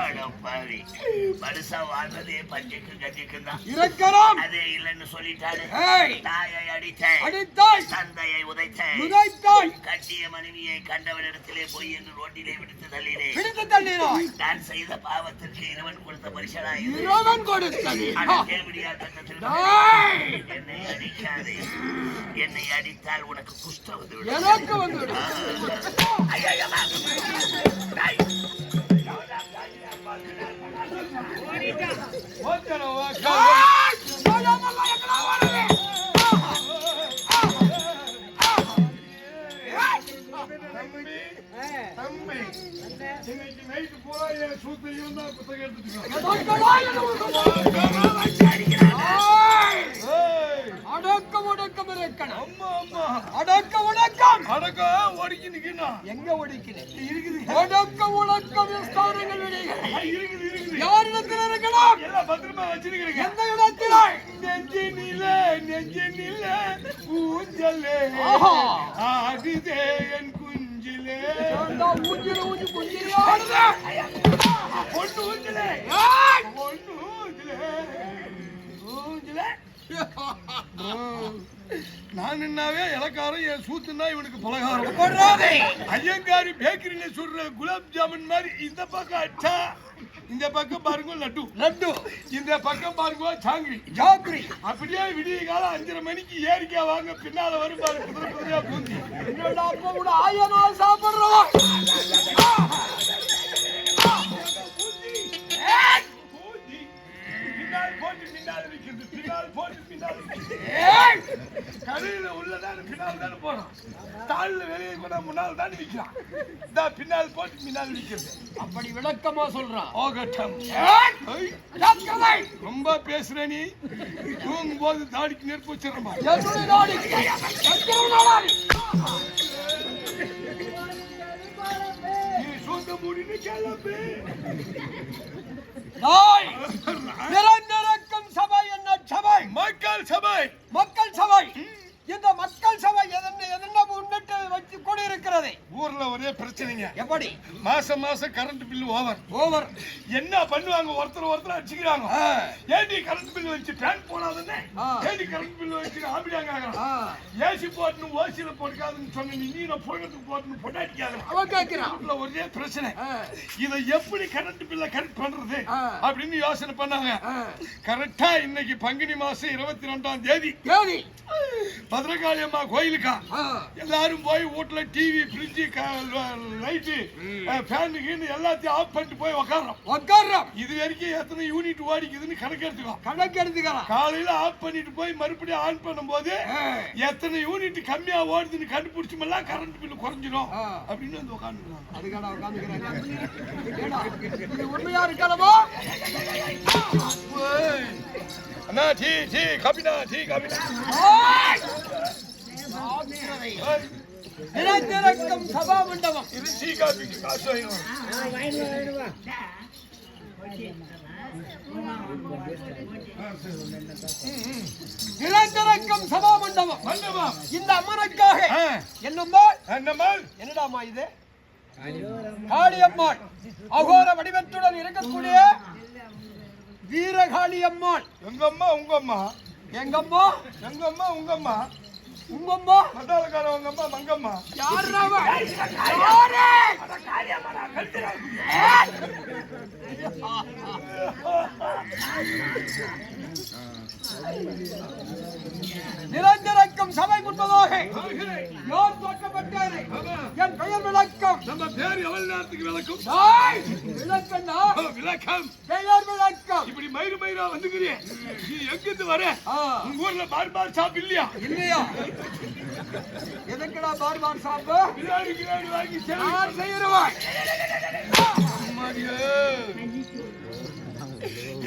அட பாவி, மனுஷா வாழ்றதே பஞ்சுக்கு கஞ்சிக்கும் தான்.
இருக்கிறோம்
அதே இல்லைன்னு சொல்லிட்டாரு.
ஏய்
தாயை அடித்தேன்,
அடித்தாய்
தந்தையை உதைத்தேன்,
உதைத்தாய்
கட்டிய மனைவியை கண்டவனிடத்திலே போய் என்று ரோட்டிலே விடுத்து தள்ளினேன்.
பிடித்து தள்ளினாய்
நான் செய்த பாவத்திற்கு இறைவன் கொடுத்த பரிசனாய் இது.
இறைவன் கொடுத்தது
அடக்கேவிடியா தத்தத்தில்
ஏய்
என்னை அடிக்காதே. என்னை அடித்தால் உனக்கு குஷ்டம் வந்து விடும்.
எனக்கு வந்துவிட
ஐயையம்மா. ஐய்.
தம்பி இன்னைக்கு நைட்டு பூரா என் சூத்தையும் தான் புத்தகம் எடுத்துட்டு
அடக்கம் உடக்கம் இருக்கணும்
அம்மா அம்மா
அடக்கம் உடக்கம்
அடக்கம் ஓடிக்கி நிக்கணும்
எங்க ஒடிக்கிறேன்
இருக்குது
அடக்கம் உடக்கம் ஸ்தானங்கள் விடுங்க
இருக்குது இருக்குது
யாரிடத்தில் இருக்கணும்
எல்லாம் பத்திரமா வச்சிருக்கிறீங்க
எந்த இடத்தில்
நெஞ்சினில ஊஞ்சலே
ஆஹா.
ஆடுதே என் குஞ்சிலே
ஊஞ்சில ஊஞ்சி குஞ்சிலே ஆடுது
பொண்ணு ஊஞ்சலே
ஏய்!
பொண்ணு ஊஞ்சலே ஊஞ்சலே நான் என்னாவே இலக்காரம் என் சூத்துனா இவனுக்கு பலகாரம்
போடுறாதே
ஐயங்காரி பேக்கரியில சுடுற குலாப் ஜாமுன் மாதிரி இந்த பக்கம் அச்சா இந்த பக்கம் பாருங்க லட்டு
லட்டு
இந்த பக்கம் பாருங்க சாங்கிரி
ஜாங்கிரி
அப்படியே விடிய காலம் 5:30 மணிக்கு ஏரிக்கா வாங்க பின்னால வரும் பாரு குதிரை குதிரையா பூந்தி
என்னடா அப்பா கூட ஆயனா சாப்பிடுறோம்
பூந்தி பின்னால் போட்டு பின்னால் விற்கிறது பின்னால் போட்டு பின்னால் விற்கிறது கடையில உள்ளதான பின்னால் தானே போறோம் தாள்ல வெளியே கூட முன்னால் தான் விற்கிறான் இந்த பின்னால் போட்டு பின்னால் விற்கிறது
அப்படி விளக்கமா சொல்றான்
ஓகட்டம் ரொம்ப பேசுற நீ தூங்கும் போது தாடிக்கு நெருப்பு வச்சிடறமா
என்னுடைய நாடி நாடி
நீ சொந்த மூடின்னு கிளம்பு
நாய் நிரந்தரக்கம் சபை என்ன சபை
மக்கள் சபை
மக்கள் சபை இந்த மக்கள் சபை எதென்ன முன்னிட்டு வச்சு கூட இருக்கிறது
ஊர்ல ஒரே பிரச்சனைங்க
எப்படி
மாசம் கரண்ட் பில் ஓவர் என்ன பண்ணுவாங்க ஒருத்தர் அடிச்சுக்கிறாங்க ஏடி கரண்ட் பில் வச்சு ஃபேன் போடாதுன்னு ஏடி கரண்ட் பில் வச்சு ஆம்பிடாங்க ஏசி போட்டு ஓசியில போட்டுக்காதுன்னு சொன்ன நீ நான் போடுறதுக்கு போட்டு பொண்டாட்டிக்காங்க
அவன் கேட்கிறான்
ஊர்ல ஒரே பிரச்சனை இதை எப்படி கரண்ட் பில்ல கரெக்ட் பண்றது அப்படின்னு யோசனை பண்ணாங்க கரெக்டா இன்னைக்கு பங்குனி மாசம் 22ஆம் தேதி பத்ரகாளி அம்மா கோயிலுக்கா எல்லாரும் போய் வீட்டுல டிவி ஃப்ரிட்ஜ் லைட்டு ஃபேனு எல்லாத்தையும் ஆஃப் பண்ணிட்டு போய் உக்காடுறோம் இது வரைக்கும் எத்தனை யூனிட் ஓடிக்குதுன்னு கணக்கெடுத்துக்கலாம் காலையில ஆஃப் பண்ணிட்டு போய் மறுபடியும் ஆன் பண்ணும் போது எத்தனை யூனிட் கம்மியா ஓடுதுன்னு கண்டுபிடிச்சோம்லாம் கரண்ட் பில் குறைஞ்சிடும் அப்படின்னு வந்து உட்காந்துருக்காங்க
அதுக்கான உண்மையா இருக்கலாமா
அண்ணா டீ காபினா
நிரந்தரக்கம் சபா மண்டபம்
இது டீ காபிக்கு காசு
நிரந்தரக்கம் சபா மண்டபம் இந்த அம்மனுக்காக என்னடாமா இது காளியம்மாள் அகோர வடிவத்துடன் இருக்கக்கூடிய வீரகாளி அம்மாள்
எங்கம்மா உங்கம்மா
எங்கம்மா
உங்கம்மா
உங்க அம்மா
மத்தாளக்கார உங்க அம்மா மங்கம்மா.
யாரா யாரு நிரந்தரக்கும் சபை முன்பதாக யார் தோற்கப்பட்டாரு? என் பெயர் விளக்கம்.
நம்ம பேர் எவ்வளவு நேரத்துக்கு விளக்கும்?
விளக்கம்னா
விளக்கம்
பெயர் விளக்கம்.
இப்படி மயிறு மயிரா வந்துக்கிறேன். நீ எங்கிருந்து வர? உங்க ஊர்ல பார் ஷாப் இல்லையா?
இல்லையா? எதுக்குடா பார் ஷாப்பு?
பிரியாணி கிராணி வாங்கி
யார் செய்யறவா?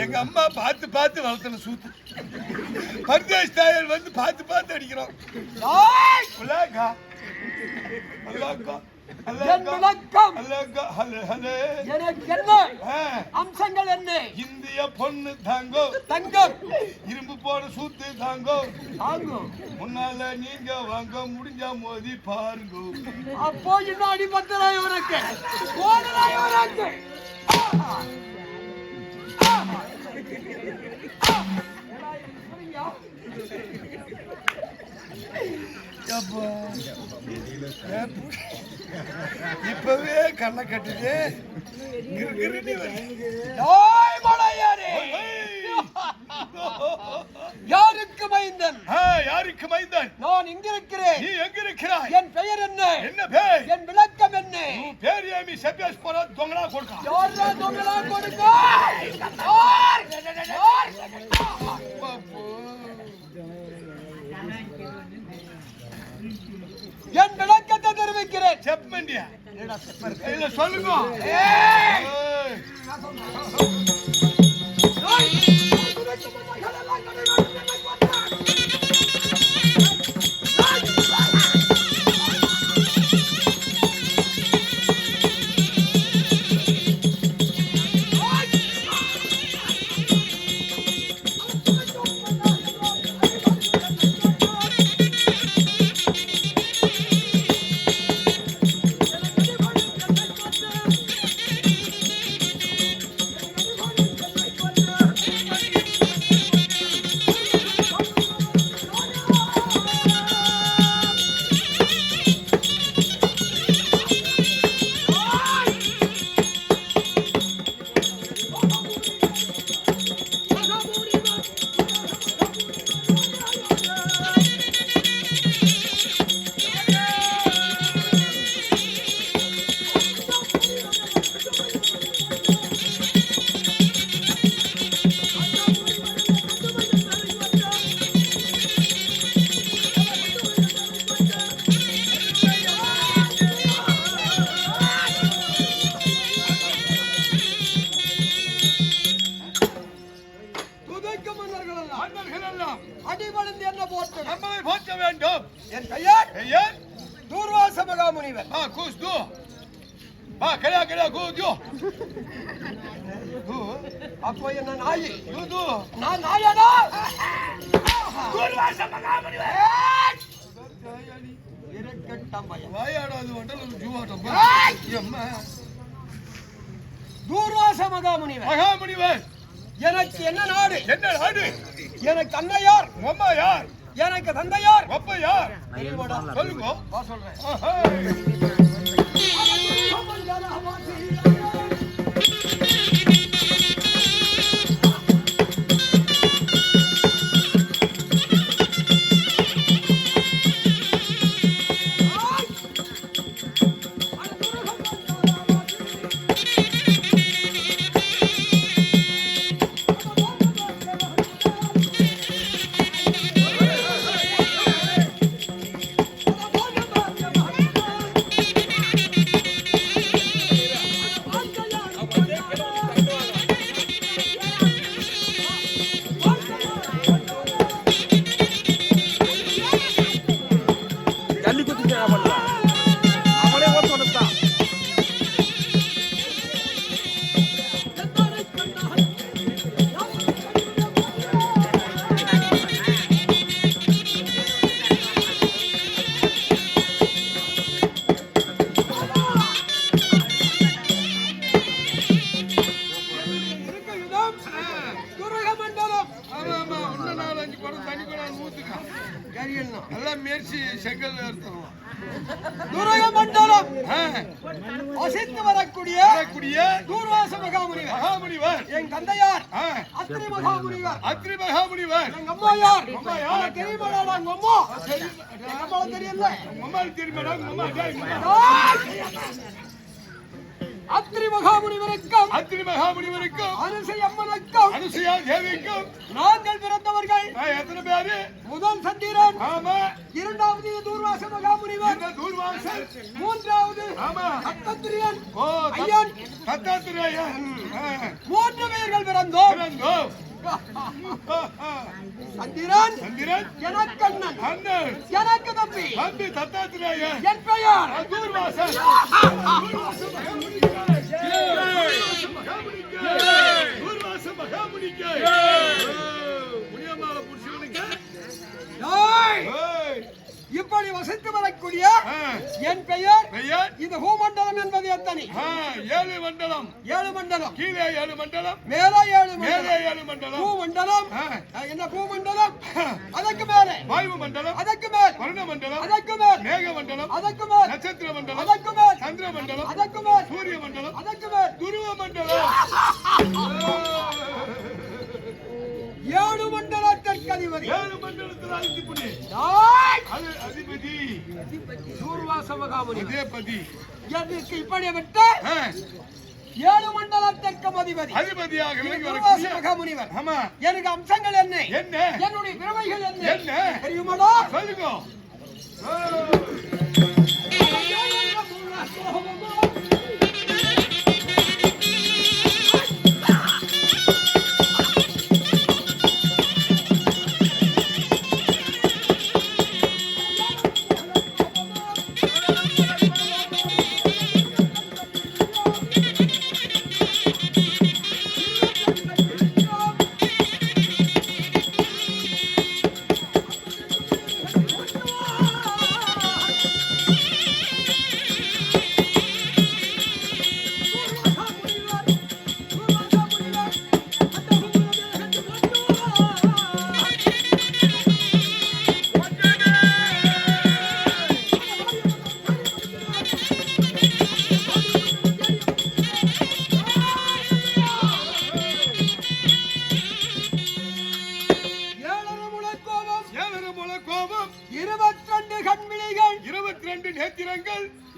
எங்க அம்மா பார்த்து பார்த்து வளர்த்தன சூத்து. பர்தேஷ் தாயல் வந்து பார்த்து பார்த்து அடிக்கிறோம். அல்லாஹ் அல்லாஹ்
எனக்கு என்ன அம்சங்கள்? என்ன?
இந்திய பொண்ணு தாங்கோ,
தங்கம்
இரும்பு போட சூத்து தாங்கோ,
தாங்கோ.
முன்னால நீங்க வாங்க, முடிஞ்சா மோதி பாருங்க.
அப்போ இன்னும் அடிபட்டராய் உனக்கு போனராய் உனக்கு.
இப்பவே கண்ணை கட்டுது.
யாருக்கு மைந்தன்?
யாருக்கு மைந்தன்?
நான் இங்க இருக்கிறேன்.
நீ எங்க இருக்கிறாய்?
என் பெயர் என்ன?
என்ன பேர்?
என் விளக்கம் என்ன?
பேர் ஏமி செப்பியாஸ் போற தொங்கலா கொடுக்க.
யாரா தொங்கலா கொடுக்க? என் விளக்கத்தை தெரிவிக்கிறேன்.
செப்பண்டியா இல்ல சொல்லுங்க.
அடிபணிந்து என்ன போட்டு
நம்மளை போற்ற வேண்டும்.
என் பெயர்
பெயர்
தூர்வாச மகாமுனிவர்.
கூஸ் தூ கரா கரா கூ
அப்போ என்ன நாயி?
தூ
நான் நாயனா?
தூர்வாச மகாமுனிவர்.
இருக்கட்டும் பையன்.
வாயாடாது வண்டல் ஜூவாட்டம். அம்மா
தூர்வாச மகாமுனிவர்.
மகாமுனிவர்.
எனக்கு என்ன நாடு?
என்ன நாடு?
எனக்கு அன்னையார்.
அம்மா யார்?
எனக்கு தந்தையார்.
அப்பா யார்?
தெரியுமாடா?
சொல்லுங்க.
வா சொல்றேன்.
ஊத்துக்கா
கரியல்னா
எல்லாம் முயற்சி செங்கல் அர்த்தம்
துருக மண்டலம் வசித்து வரக்கூடிய தூர்வாச மகாமுனிவர் என் தந்தையார் அத்ரி மகாமுனிவர் எங்க அம்மா யார் தெரியுமாடா உங்க அம்மா தெரியல அத்ரி மகாமுனிவருக்கும் அனுசை அம்மனுக்கும்
அனுசையா தேவிக்கும்
நாங்கள் பிறந்தவர்கள்
எத்தனை பேரு
முதல் சந்திரன்
ஆமா
இரண்டாவது தூர்வாச மகாமுனிவர்
தூர்வாசர்
மூன்றாவது
ஆமா
தத்தாத்திரியன்
ஐயன் தத்தாத்திரேயன்
மூன்று பேர்கள் பிறந்தோம் சந்திரன் எனக்கண்ணன் எனக்கு தம்பி
தத்தாத்திரேயன்
என் பெயர்
தூர்வாசர்
இப்படி வசித்து வரக்கூடிய என் பெயர் இந்த பூமண்டலம் என்பது எத்தனை
7 மண்டலம்
7 மண்டலம்
கீழே 7 மண்டலம்
மேலே 7
மண்டலம்
பூமண்டலம் என்ன பூமண்டலம் அதற்கு மேலே
வாயு மண்டலம்
அதற்கு மேல்
வருண மண்டலம்
அதற்கு மேல்
மேக மண்டலம்
அதற்கு மேல்
நட்சத்திர மண்டலம்
அதற்கு மேல்
சந்திர மண்டலம்
அதற்கு மேல்
சூரிய மண்டலம்
அதற்கு மேல்
துருவ மண்டலம்
7 மண்டலத்திற்கு அதிபதி
7 மண்டலத்தில் அதிபதி
தூர்வாச மகாமுனிவர்
அதிபதி
எனக்கு இப்படிப்பட்ட 7 மண்டலத்திற்கு
அதிபதியாக
தூர்வாச மகாமுனிவர்
ஆமா
எனக்கு அம்சங்கள் என்ன என்னுடைய திறமைகள் என்ன தெரியுமாடா
சொல்லுங்க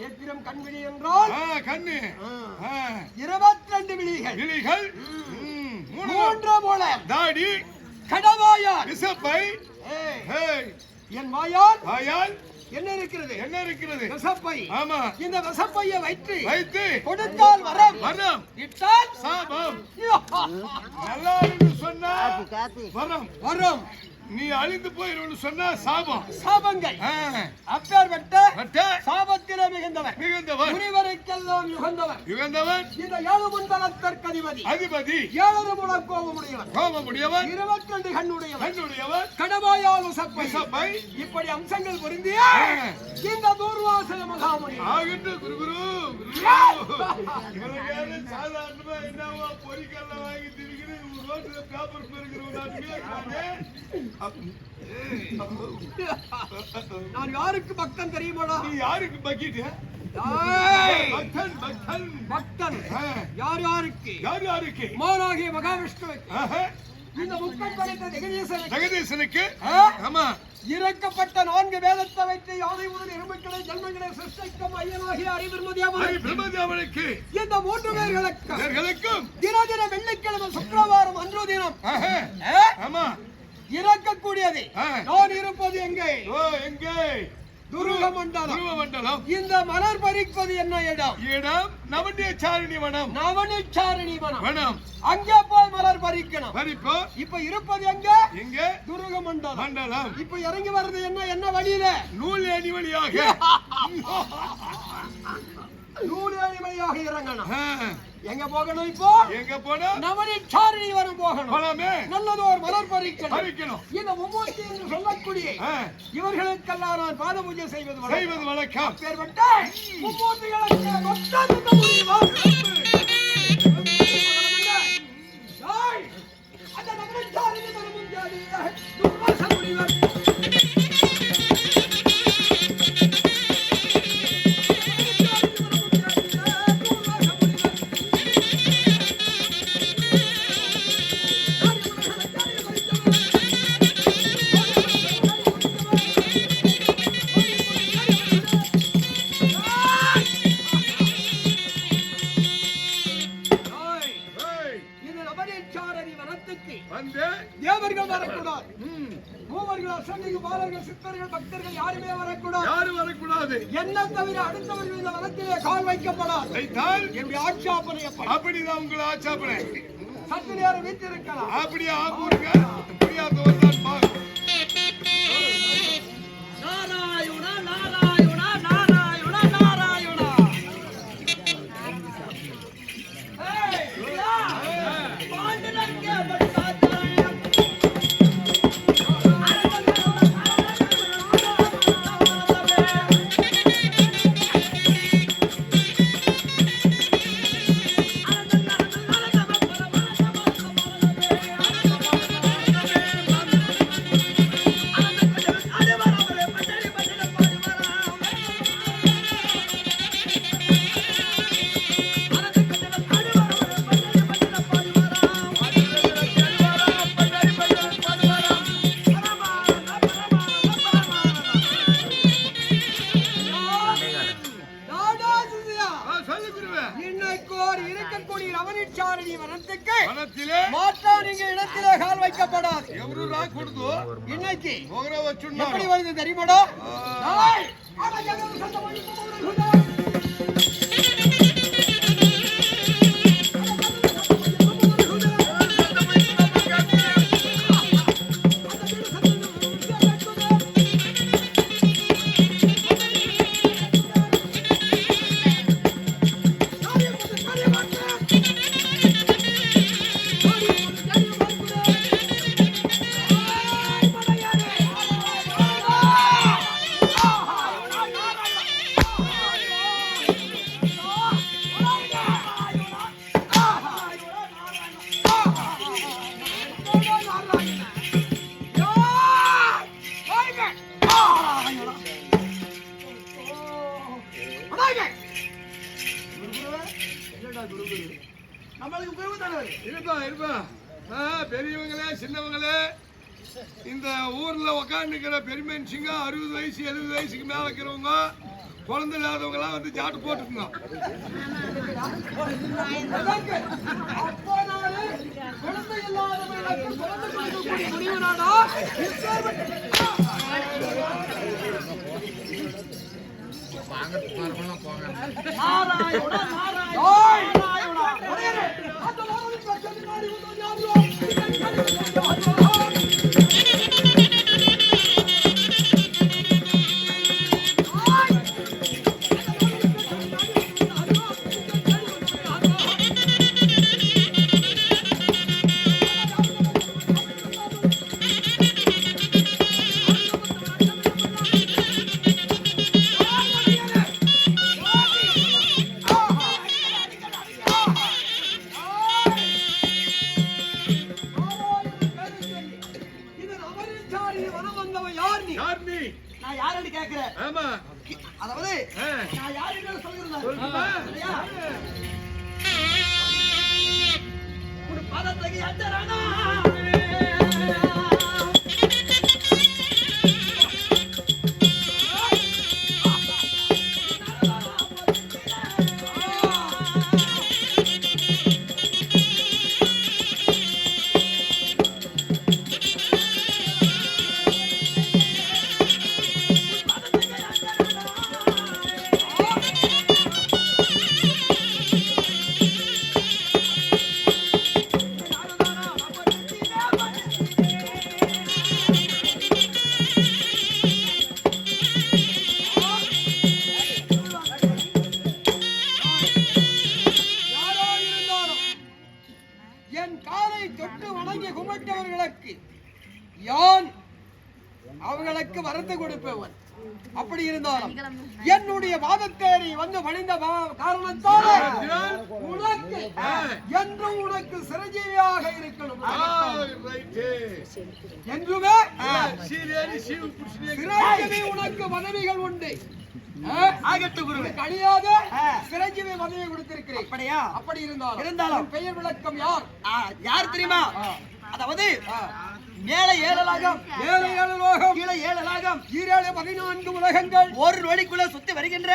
நேத்திரம் கண்விழி என்றால்
கண்ணு
22 விழிகள் மூன்று மூல
தாடி
கடவாயால்
விசப்பை
என் வாயால்
என்ன இருக்கிறது
விசப்பை
ஆமா
இந்த விசப்பையை வைத்து
கொடுத்தால்
வரம் இட்டால்
சாபம் நல்லா இருந்து சொன்னா வரம் நீ அழிந்து போயிரு சொன்னா
சாபங்கள் அப்பேற்பட்ட சாபத்திலே மிகுந்தவர் முனிவருக்கெல்லாம் யுகந்தவர் இந்த 7 மண்டலத்திற்கு அதிபதி 7 முழ கோபமுடையவர் 22 கண்ணுடையவர் கடவாயால் விசப்பை இப்படி அம்சங்கள் பொருந்திய இந்த தூர்வாச மகாமுனி
ஆகிட்டு குரு சாதாரணமா என்னவா பொறிக்கெல்லாம் வாங்கி திரிக்கிறேன் ரோட்ல பேப்பர்
நான் யாருக்கு பக்தன் தெரியுமாடா
நீ யாருக்கு பக்கிட்டு
பக்தன் யாருக்கு மானாகிய மகாவிஷ்ணுவுக்கு இந்த முக்கம் படைத்த
ஜெகதீசனுக்கு
இறக்கப்பட்ட 4 வேதத்தை வைத்து யானை முதல் எறும்புக்களை ஜன்மங்களை சிருஷ்டிக்கும் ஐயனாகிய அறிவிருமதியாமனுக்கு இந்த 3 பேர்களுக்கும் தின வெள்ளிக்கிழமை சுக்கிரவாரம் அன்று தினம் இறக்கக்கூடியது நான் இருப்பது எங்கே துருவ மண்டலம் இந்த மலர் பறிப்பது என்ன இடம்
நவநீச்சாரணி வனம்
அங்கே போய் மலர் பறிக்கணும் இப்ப இருப்பது
எங்க
துருவ மண்டலம் இப்ப இறங்கி வர்றது என்ன வழியில
நூல் ஏணி வழியாக
இறங்கணும் எங்க போகணும் இப்போ
எங்க போனா
நவநீச்சாரணி வனம் போகணும் நல்லதோர் மலர் பறிக்கணும் இந்த மும்மூர்த்தி என்று சொல்லக்கூடிய இவர்களுக்கெல்லாம் நான் பாத பூஜை செய்வது
வழக்கம்
அப்பேற்பட்ட மும்மூர்த்திகளுக்கு அந்த நவநீச்சாரணி வனம் தேவர்கள் வரக்கூடாது. மூவர்கள், அசங்கிகள், பாலர்கள், சித்தர்கள், பக்தர்கள் யாருமே வரக்கூடாது.
யாரும் வரக்கூடாது.
என்ன தவிர அடுத்தவர்கள் இந்த வனத்திலே கால் வைக்கப்படாது. என்னுடைய ஆட்சாப்பனை
அப்படிதான் உங்களை ஆட்சாப்பனை.
சற்று நேரம் வீட்டிருக்கலாம்.
அப்படியே ஆகூருங்க. புரியாதவர் தான் பாருங்க.
நாராயணா நாராயணா நாராயணா நாராயணா. பாண்டனங்கே பட்டாச்சாரியம். இன்னைக்கு எப்படி வந்து தெரியுமாடா?
பெரியவங்களே சின்னவங்களே, இந்த ஊர்ல உக்காந்துக்கிற பெருமனுஷங்க 60 வயசு 70 வயசுக்கு மேல இருக்கிறவங்க, குழந்தை இல்லாதவங்க எல்லாம் வந்து ஜாட்டு போட்டுக்கோங்க. அதாவது நான் யாருன்னு சொல்கிறேன். ஒரு பாதத்தை அந்தரானா அவர்களுக்கு வரத்து கொடுப்பவன். அப்படி இருந்தாலும் என்னுடைய வாதத்தேரி வந்து வழிந்த காரணத்தால் உனக்கு என்றும் உனக்கு சிரஞ்சீவியாக இருக்கணும். என்றுமே சிரஞ்சீவி உனக்கு பதவிகள் உண்டு. கழியாத சிரஞ்சீவி பதவி கொடுத்திருக்கிறேன். அப்படியா? அப்படி இருந்தாலும் பெயர் விளக்கம் யார் தெரியுமா? அதாவது
மேலே 7 லோகம்,
மேலே 7 லோகம்,
கீழே 7 லோகம்,
14 உலகங்கள்,
ஒரு நொடிக்குள்ள சுத்தி வருகின்ற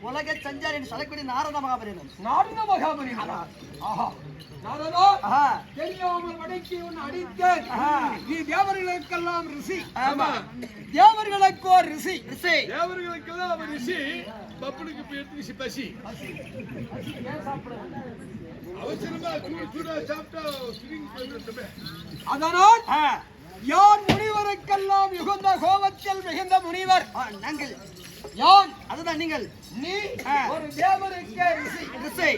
உலக சஞ்சாரி என்று சொல்லக்கூடிய நாரத மகாபலினம்.
நாரத மகாபலினம். ஆஹா, நாரதா, தெரியாமல் வடக்கி உன்னை அடித்தேன். நீ தேவர்களுக்கெல்லாம் ரிஷி.
ஆமா,
தேவர்களுக்கு ஒரு ரிஷி.
ரிஷி,
தேவர்களுக்கெல்லாம் அவன் ரிஷி. பப்புனுக்கு பேர் ரிஷி பசி. அவசரமா சூடா சாப்பிட்டா ஸ்விங் போயிடுமே. அதனால் யார் முனிவருக்கெல்லாம் மிகுந்த கோபத்தில் மிகுந்த முனிவர்
நாங்கள்.
யான்,
அதுதான் நீங்கள்.
நீ ஒரு தேவருக்கே ரிஷி.
ரிஷி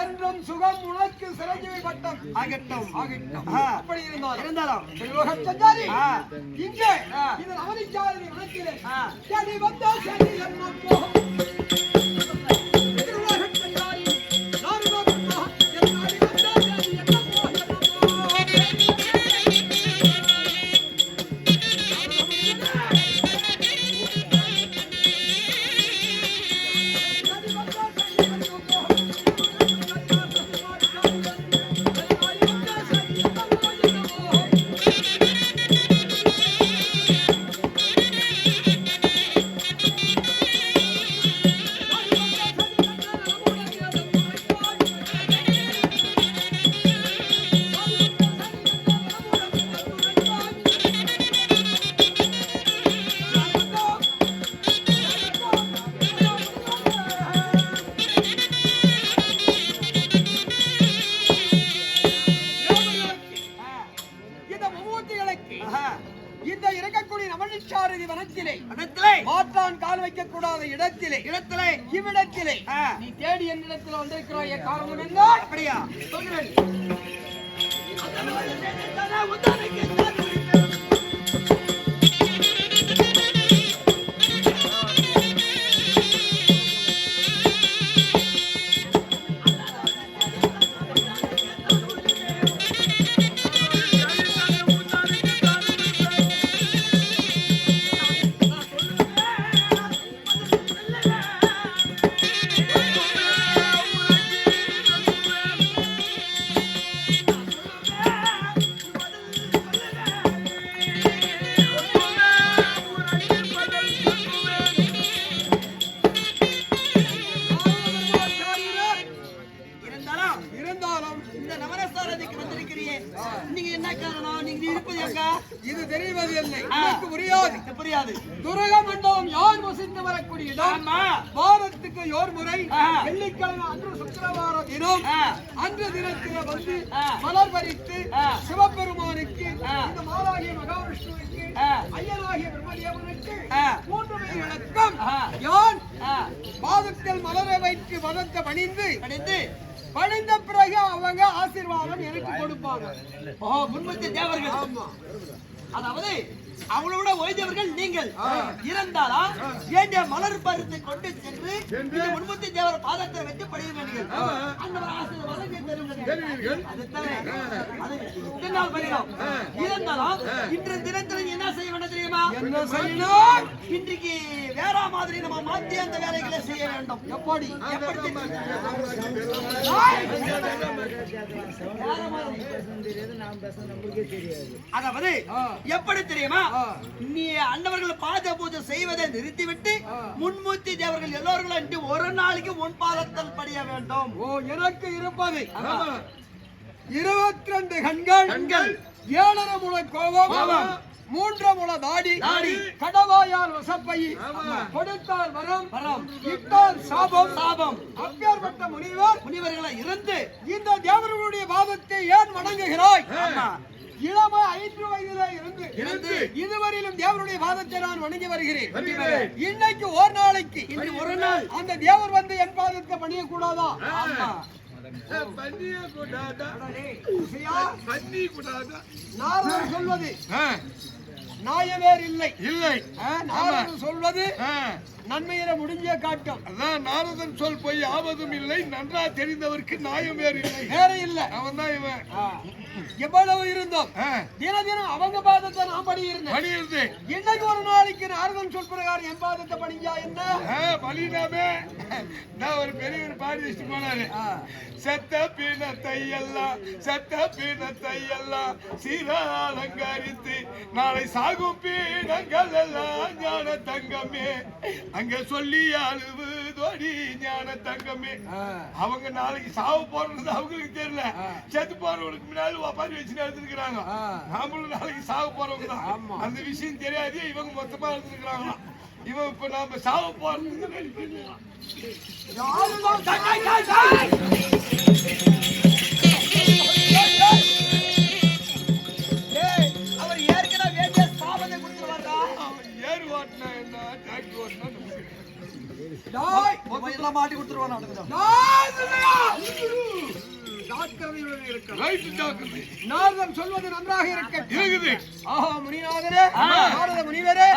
என்றும் சுகம் உனக்கு சிரஞ்சீவி பட்டம்
ஆகட்டும்.
அப்படி
இருந்தாலும்
திருலோக சஞ்சாரி இங்கே இது அவனிச்சாரி வனத்திலே சரி வந்தா சரி என்ன போகும். திருலோக சஞ்சாரி நாரத வந்தா என்னாடி வந்தா சரி என்ன போகும். இந்த இருக்கக்கூடிய நமனிச்சாரதி வனத்திலே மாற்றான் கால் வைக்க கூடாத இடத்திலே இவ்விடத்திலே நீ தேடி என்னிடத்தில் வந்திருக்கிறாய். காரணம் என்ன?
அப்படியா
சொல்கிறேன். இது தெரிவது இல்லை. புரியாது. துரக மண்டபம் யார் வசித்து வரக்கூடிய இடம். வாரத்துக்கு ஓர் முறை வெள்ளிக்கிழமை அன்று சுக்கிரவார தினம் அன்று தினத்தில் வந்து மலர் பறித்து சிவபெருமானுக்கு இந்த மாலாகிய மகாவிஷ்ணுவுக்கு ஐயனாகிய பிரம்மதேவனுக்கு 3 பேர் விளக்கம் யான் பாதத்தில் மலரை வைத்து வதத்தை பணிந்த பிறகு அவங்க ஆசீர்வாதம் எனக்கு கொடுப்பாங்க.
முன்மத்தி தேவர்கள். ஆமா, அதாவது அவளோட ஓய்ந்தவர்கள் நீங்கள் இருந்தாலா வேண்டிய மலர் பறித்து கொண்டு சென்று இந்த முன்மத்தி தேவர் பாதத்தை வைத்து பணிய வேண்டும். அந்த ஆசீர்வாதம் தருவீர்கள். அது தவிர அது பின்னால் வருகிறோம். இருந்தாலும் இன்று தினத்தில் என்ன செய்ய வேண்டும் தெரியுமா?
என்ன செய்யணும்?
இன்றைக்கு வேற மாதிரி நம்ம மாற்றி அந்த வேலைகளை செய்ய வேண்டும். எப்படி அதாவது எப்படி தெரியுமா? நீ அண்டவர்கள் பாத பூஜை செய்வதை நிறுத்திவிட்டு முன்மூர்த்தி தேவர்கள் எல்லோரும் என்று ஒரு நாளைக்கு முன் பாதத்தில் படிய வேண்டும்.
எனக்கு இருப்பது 22 கண்கள், 7.5 முழ கோபம், 3 முழ தாடி, கடவாயால் வசப்பை, கொடுத்தால் வரம், இட்டால் சாபம். அப்பேற்பட்ட முனிவர்களை இருந்து இந்த தேவர்களுடைய பாதத்தை ஏன் வணங்குகிறாய்? இளமை 5 வயதிலே இருந்து இதுவரையிலும் தேவருடைய பாதத்தை நான் வணங்கி வருகிறேன். இன்னைக்கு ஒரு நாளைக்கு ஒரு நாள் அந்த தேவர் வந்து என் பாதத்தை பணிய கூடாதா? நாரதர் சொல்வது நாயவேர் இல்லை. நாரதர் சொல்வது
நன்மையில முடிஞ்சே காட்டும்.
அதான் நாரதன் சொல் போய் ஆவதும் இல்லை, நன்றா தெரிந்தவருக்கு நியாயம் வேறு இல்லை.
வேற இல்ல.
அவன் தான் இவன்.
எவ்வளவு இருந்தோம் தினம் அவங்க பாதத்தை நான் படி இருந்தேன். இன்னைக்கு ஒரு நாளைக்கு நாரதன் சொல் பிரகாரம் என் பாதத்தை படிஞ்சா என்ன
பலினாமே. நான் ஒரு பெரியவர் பாடி வச்சுட்டு போனாரு. செத்த பீனத்தை எல்லாம் சீராலங்கரித்து நாளை சாகும் பீனங்கள் எல்லாம் ஞான தங்கமே அங்க சொல்லி அழுவுதோடி ஞான தங்கமே. அவங்க நாளைக்கு சாவு போறது அவங்களுக்கு தெரியல, செத்து போறவங்களுக்கு முன்னாடி பாதி வச்சு எடுத்துருக்காங்க. நாமளும் நாளைக்கு சாவு போறவங்க தான், அந்த விஷயம் தெரியாது. இவங்க மொத்தமா எடுத்துருக்காங்க. இவன் இப்ப நாம சாவு போறது
அவர் ஏற்கனவே வேண்டிய சாபத்தை கொடுத்துருவாரா?
ஏறு ஓட்டினா என்ன, டாக்டர் ஓட்டினா
மாட்டி கொடுத்துருவான். நாரதன் சொல்வது நன்றாக இருக்குது. முனிநாதரே, நாரத முனிவரே,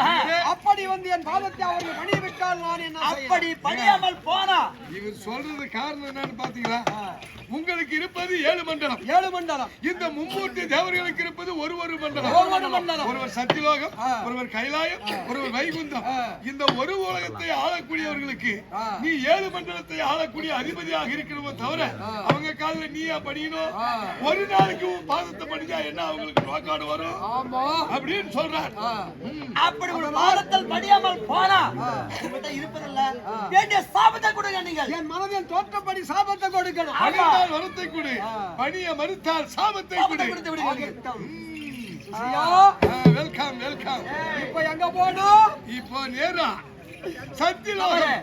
அப்படி வந்து என் பாதத்தை அவர்கள் பணிய விட்டால் நான் என்ன அப்படி பணியாமல் போனா
இவர் சொல்றது காரணம் என்னன்னு பாத்தீங்களா? உங்களுக்கு இருப்பது 7 மண்டலம். இந்த மும்மூர்த்தி தேவர்களுக்கு இருப்பது ஒரு மண்டலம். ஒருவர் சத்தியலோகம், ஒருவர் கைலாயம், ஒருவர் வைகுந்தம். இந்த ஒரு உலகத்தை ஆளக்கூடியவர்களுக்கு நீ 7 மண்டலத்தை ஆளக்கூடிய அதிபதியாக இருக்கிறவோ தவிர அவங்க காலில் நீயா படிக்கணும். ஒரு நாளைக்கு பாதத்தை படிச்சா என்ன அவங்களுக்கு நோக்காடு வரும் அப்படின்னு சொல்றார்.
அப்படி ஒரு பாதத்தில் படியாமல் போனா இருப்பதில்ல வேண்டிய சாபத்தை கொடுங்க. நீங்கள் என் மனதில் தோற்றப்படி சாபத்தை கொடுக்கணும்.
வரத்தை கொடு, பணிய மறுத்தால் சாபத்தை கொடு. வெல்கம்.
இப்ப எங்க போனோம்?
இப்போ நேரா சத்தியலோகம்.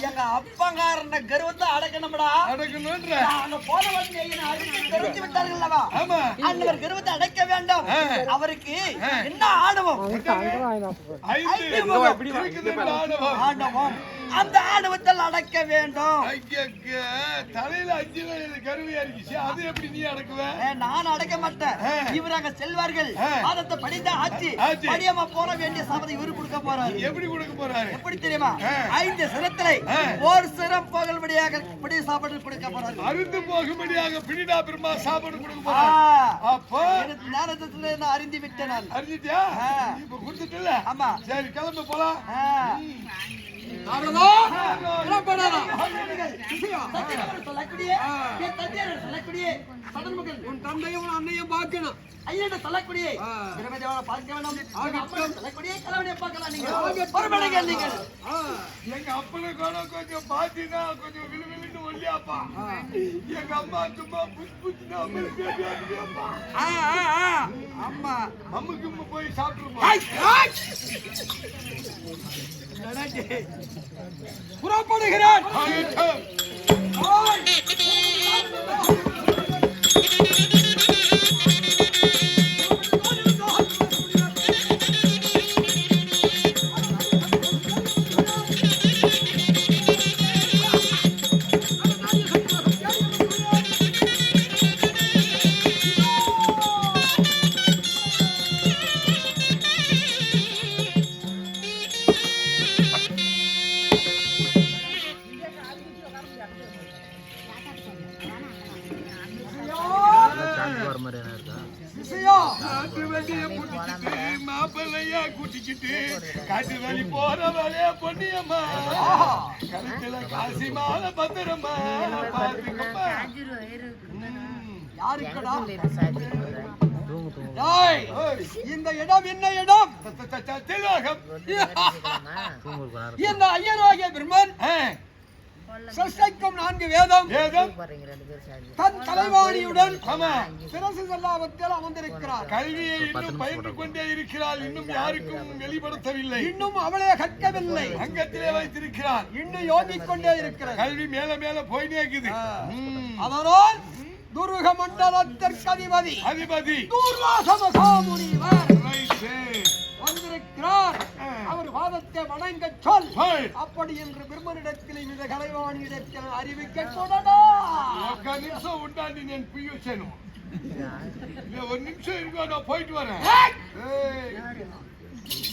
எங்க அப்பங்காரன கர்வத்தை அடக்கணும்டா.
அடக்கணும்ன்ற
அங்க போன வந்து என்ன அடித்து தெரிஞ்சு விட்டார்கள்லவா?
ஆமா.
அந்தவர் கர்வத்தை அடக்க வேண்டும். அவருக்கு என்ன ஆணவம்? ஆணவம். அந்த ஆணவத்தில் அடக்க வேண்டும்.
தலையில 5 கருவியா இருந்துச்சு, அது எப்படி நீ அடக்குவ?
நான் அடக்க மாட்டேன். இவர் அங்க செல்வார்கள், பாதத்தை படித்தா ஆச்சு. படியாம போற வேண்டிய சாபத்தை இவரு கொடுக்க போறாரு.
எப்படி கொடுக்க போறாரு?
எப்படி தெரியுமா? 5 சிரத்திலே ஒரு சிரம் போகும்படியாக பிடி சாப்பாடு கொடுக்க போறாரு.
அருந்து போகும்படியாக பிடிடா பிரம்மா சாப்பாடு கொடுக்க போறாரு. அப்போ
ஞானத்துல நான் அறிந்து விட்டேன். நான்
அறிஞ்சிட்டியா? இப்ப கொடுத்துட்டல?
ஆமா.
சரி கிளம்ப போலாம்.
உன் தந்தையும் அன்னையும் பார்க்கணும். ஐயனை சொல்லக்கூடிய பார்க்க வேண்டாம். நீங்கள்
எங்க அப்பனை கூட கொஞ்சம் பாத்தீங்கன்னா கொஞ்சம் விழுவிழுன்னு ஒல்லியாப்பா. எங்க அம்மா சும்மா புச்சுனா
அம்மா
அம்முக்கு போய் சாப்பிட்டுருப்போம்.
புறப்படுகிறான்.
மாப்பிள்ளையா கூட்டிக்கிட்டு காட்டு வழி போற வேலையா பொண்ணியம்மா, கழுத்துல காசி மாலை பத்திரமா பாத்துக்கம்மா.
இந்த இடம் என்ன இடம்? இந்த ஐயனாகிய பிரம்மன் சஷ்டைக்கும் 4 வேதம் தன் தலைவாணியுடன் சிரசு செல்லாவத்தில் அமர்ந்திருக்கிறார்.
கல்வியை இன்னும் பயின்று கொண்டே இருக்கிறாள். இன்னும் யாருக்கும் வெளிப்படுத்தவில்லை.
இன்னும் அவளே கற்கவில்லை.
அங்கத்திலே வைத்திருக்கிறார்.
இன்னும் யோகிக் கொண்டே இருக்கிறார்.
கல்வி மேல மேல போயினே இருக்குது.
அதனால் துருக மண்டலத்திற்கு அதிபதி தூர்வாச மகாமுனிவர் வந்திருக்கிறார். அவர் வாதத்தை வணங்க சொல். அப்படி என்று பிரம்மனிடத்தில் இந்த கலைவாணியிடத்தில் அறிவிக்க கூடடா.
ஒரு நிமிஷம் உண்டாண்டி நான் பியூசனும் ஒரு நிமிஷம் இருக்கா, நான் போயிட்டு வரேன்.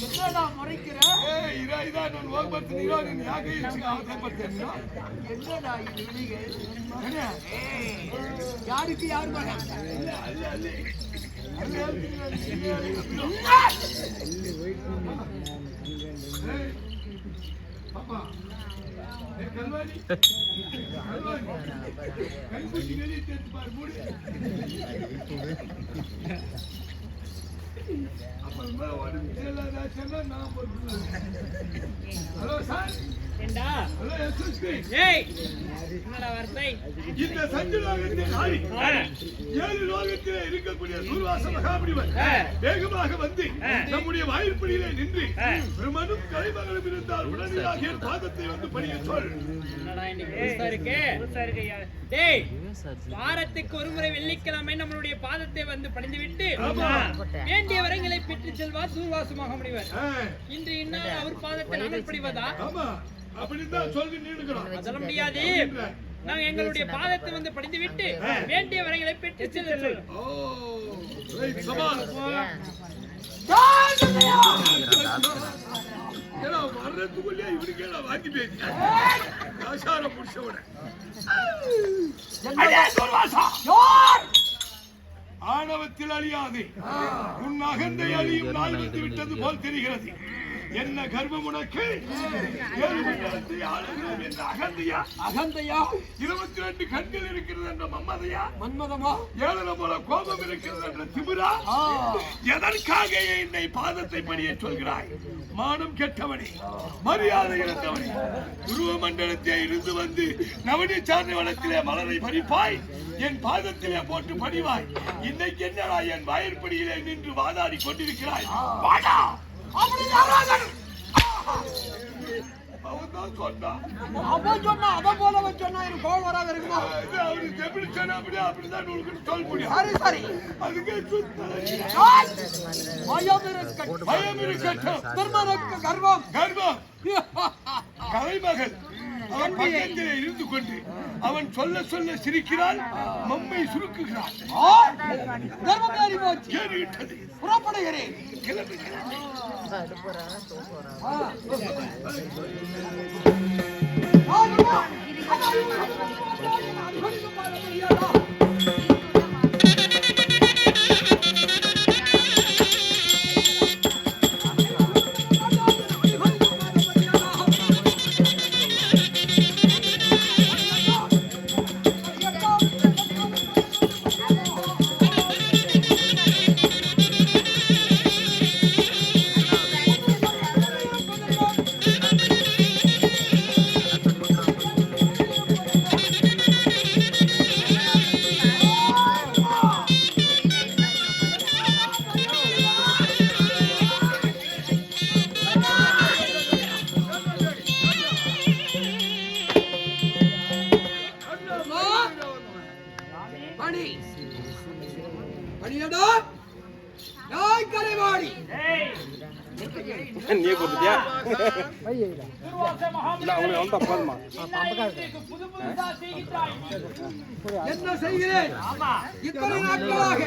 என்னடா முறைக்கிற?
ஏய் இராயிதா நான் ஓகபர்த்தீரோ நீ யாகை அவசரப்பட்டேன்னா
என்னடா இது விழிகள்?
என்ன
யாருக்கு யார் மகன்?
பாப்பா கல்வாணி கல்குட்டி வெளியே தேர்த்து பாரு மூடி அப்புறமா ஒரு சொன்னா நான் ஹலோ சார்
ஏண்டா
ஹலோ எஸ்எஸ்பி
ஏய் என்னடா வார்த்தை
இந்த சஞ்சலோகத்தில் ஆடி 7 லோகத்திலே இருக்கக்கூடிய சூர்வாச மகாபலிவர் வேகமாக வந்து நம்முடைய வாயிற்படியிலே நின்று பிரம்மனும் கலைமகளும் இருந்தால் உடனடியாக என் பாதத்தை வந்து பணிய சொல்.
என்னடா இன்னைக்கு புதுசா இருக்கு டேய் வாரத்துக்கு ஒருமுறை வெள்ளிக்கிழமை நம்மளுடைய பாதத்தை வந்து பணிந்து விட்டு வேண்டிய வரங்களை பெற்று செல்வார் சூர்வாச மகாமுனிவர். இன்று என்ன அவர் பாதத்தை நாங்கள் பணிவதா?
ஆமா அப்படிதான் சொல்லி நின்னுக்கிறோம்.
சொல்ல முடியாது. நாங்க எங்களுடைய பாதத்தை வந்து படித்து விட்டு வேண்டிய வரைகளை பெற்று செல்ல.
ஓ ரைட் சபால் ஏன்னா வர்றதுக்குள்ளே இவனுக்கு எல்லாம் வாங்கி பேசிட்டேன். ஆசாரம் முடிச்சவன ஆணவத்தில் அழியாது உன் அகந்தை அழியும் நாள் வந்து விட்டது போல் தெரிகிறது. என்ன கர்வம் உனக்கு? அகந்தையா
அகந்தையா?
22 கண்கள் இருக்கிறது என்ற மன்மதையா?
மன்மதமா?
7 போல கோபம் இருக்கிறது என்ற திமிரா? எதற்காக என்னை பாதத்தை பணிய சொல்கிறாய்? மானம் கெட்டவனே, மரியாதை இழந்தவனே, உருவ மண்டலத்தை இருந்து வந்து நவனி சார்ந்த வளத்திலே மலரை பறிப்பாய், என் பாதத்திலே போட்டு பணிவாய். இன்னைக்கு என்னடா என் வாயிற்படியிலே நின்று வாதாடி கொண்டிருக்கிறாய்? வாடா! அவன் சொன்னா
அவன் போல சொன்னா எனக்கு கோபம் வராது இருக்குமா?
அவனுக்கு எப்படி சொன்னா அப்படிதான் உங்களுக்கு சொல்ல முடியும்.
சரி சரி
அதுக்கு
பயம் இருக்கட்டும். திருமணக்கு கர்வம்
கர்வம் கலைமகள் அவன் பக்கத்திலே இருந்து கொண்டு அவன் சொல்ல சொல்ல சிரிக்கிறாள், மம்மை சுருக்குகிறாள்.
கர்வம் ஏறி போச்சு.
ஏறிவிட்டது.
புறப்படுகிறேன்.
நீ கொடுத்தியா?
என்ன செய்கிறேன்? இத்தனை நாட்களாக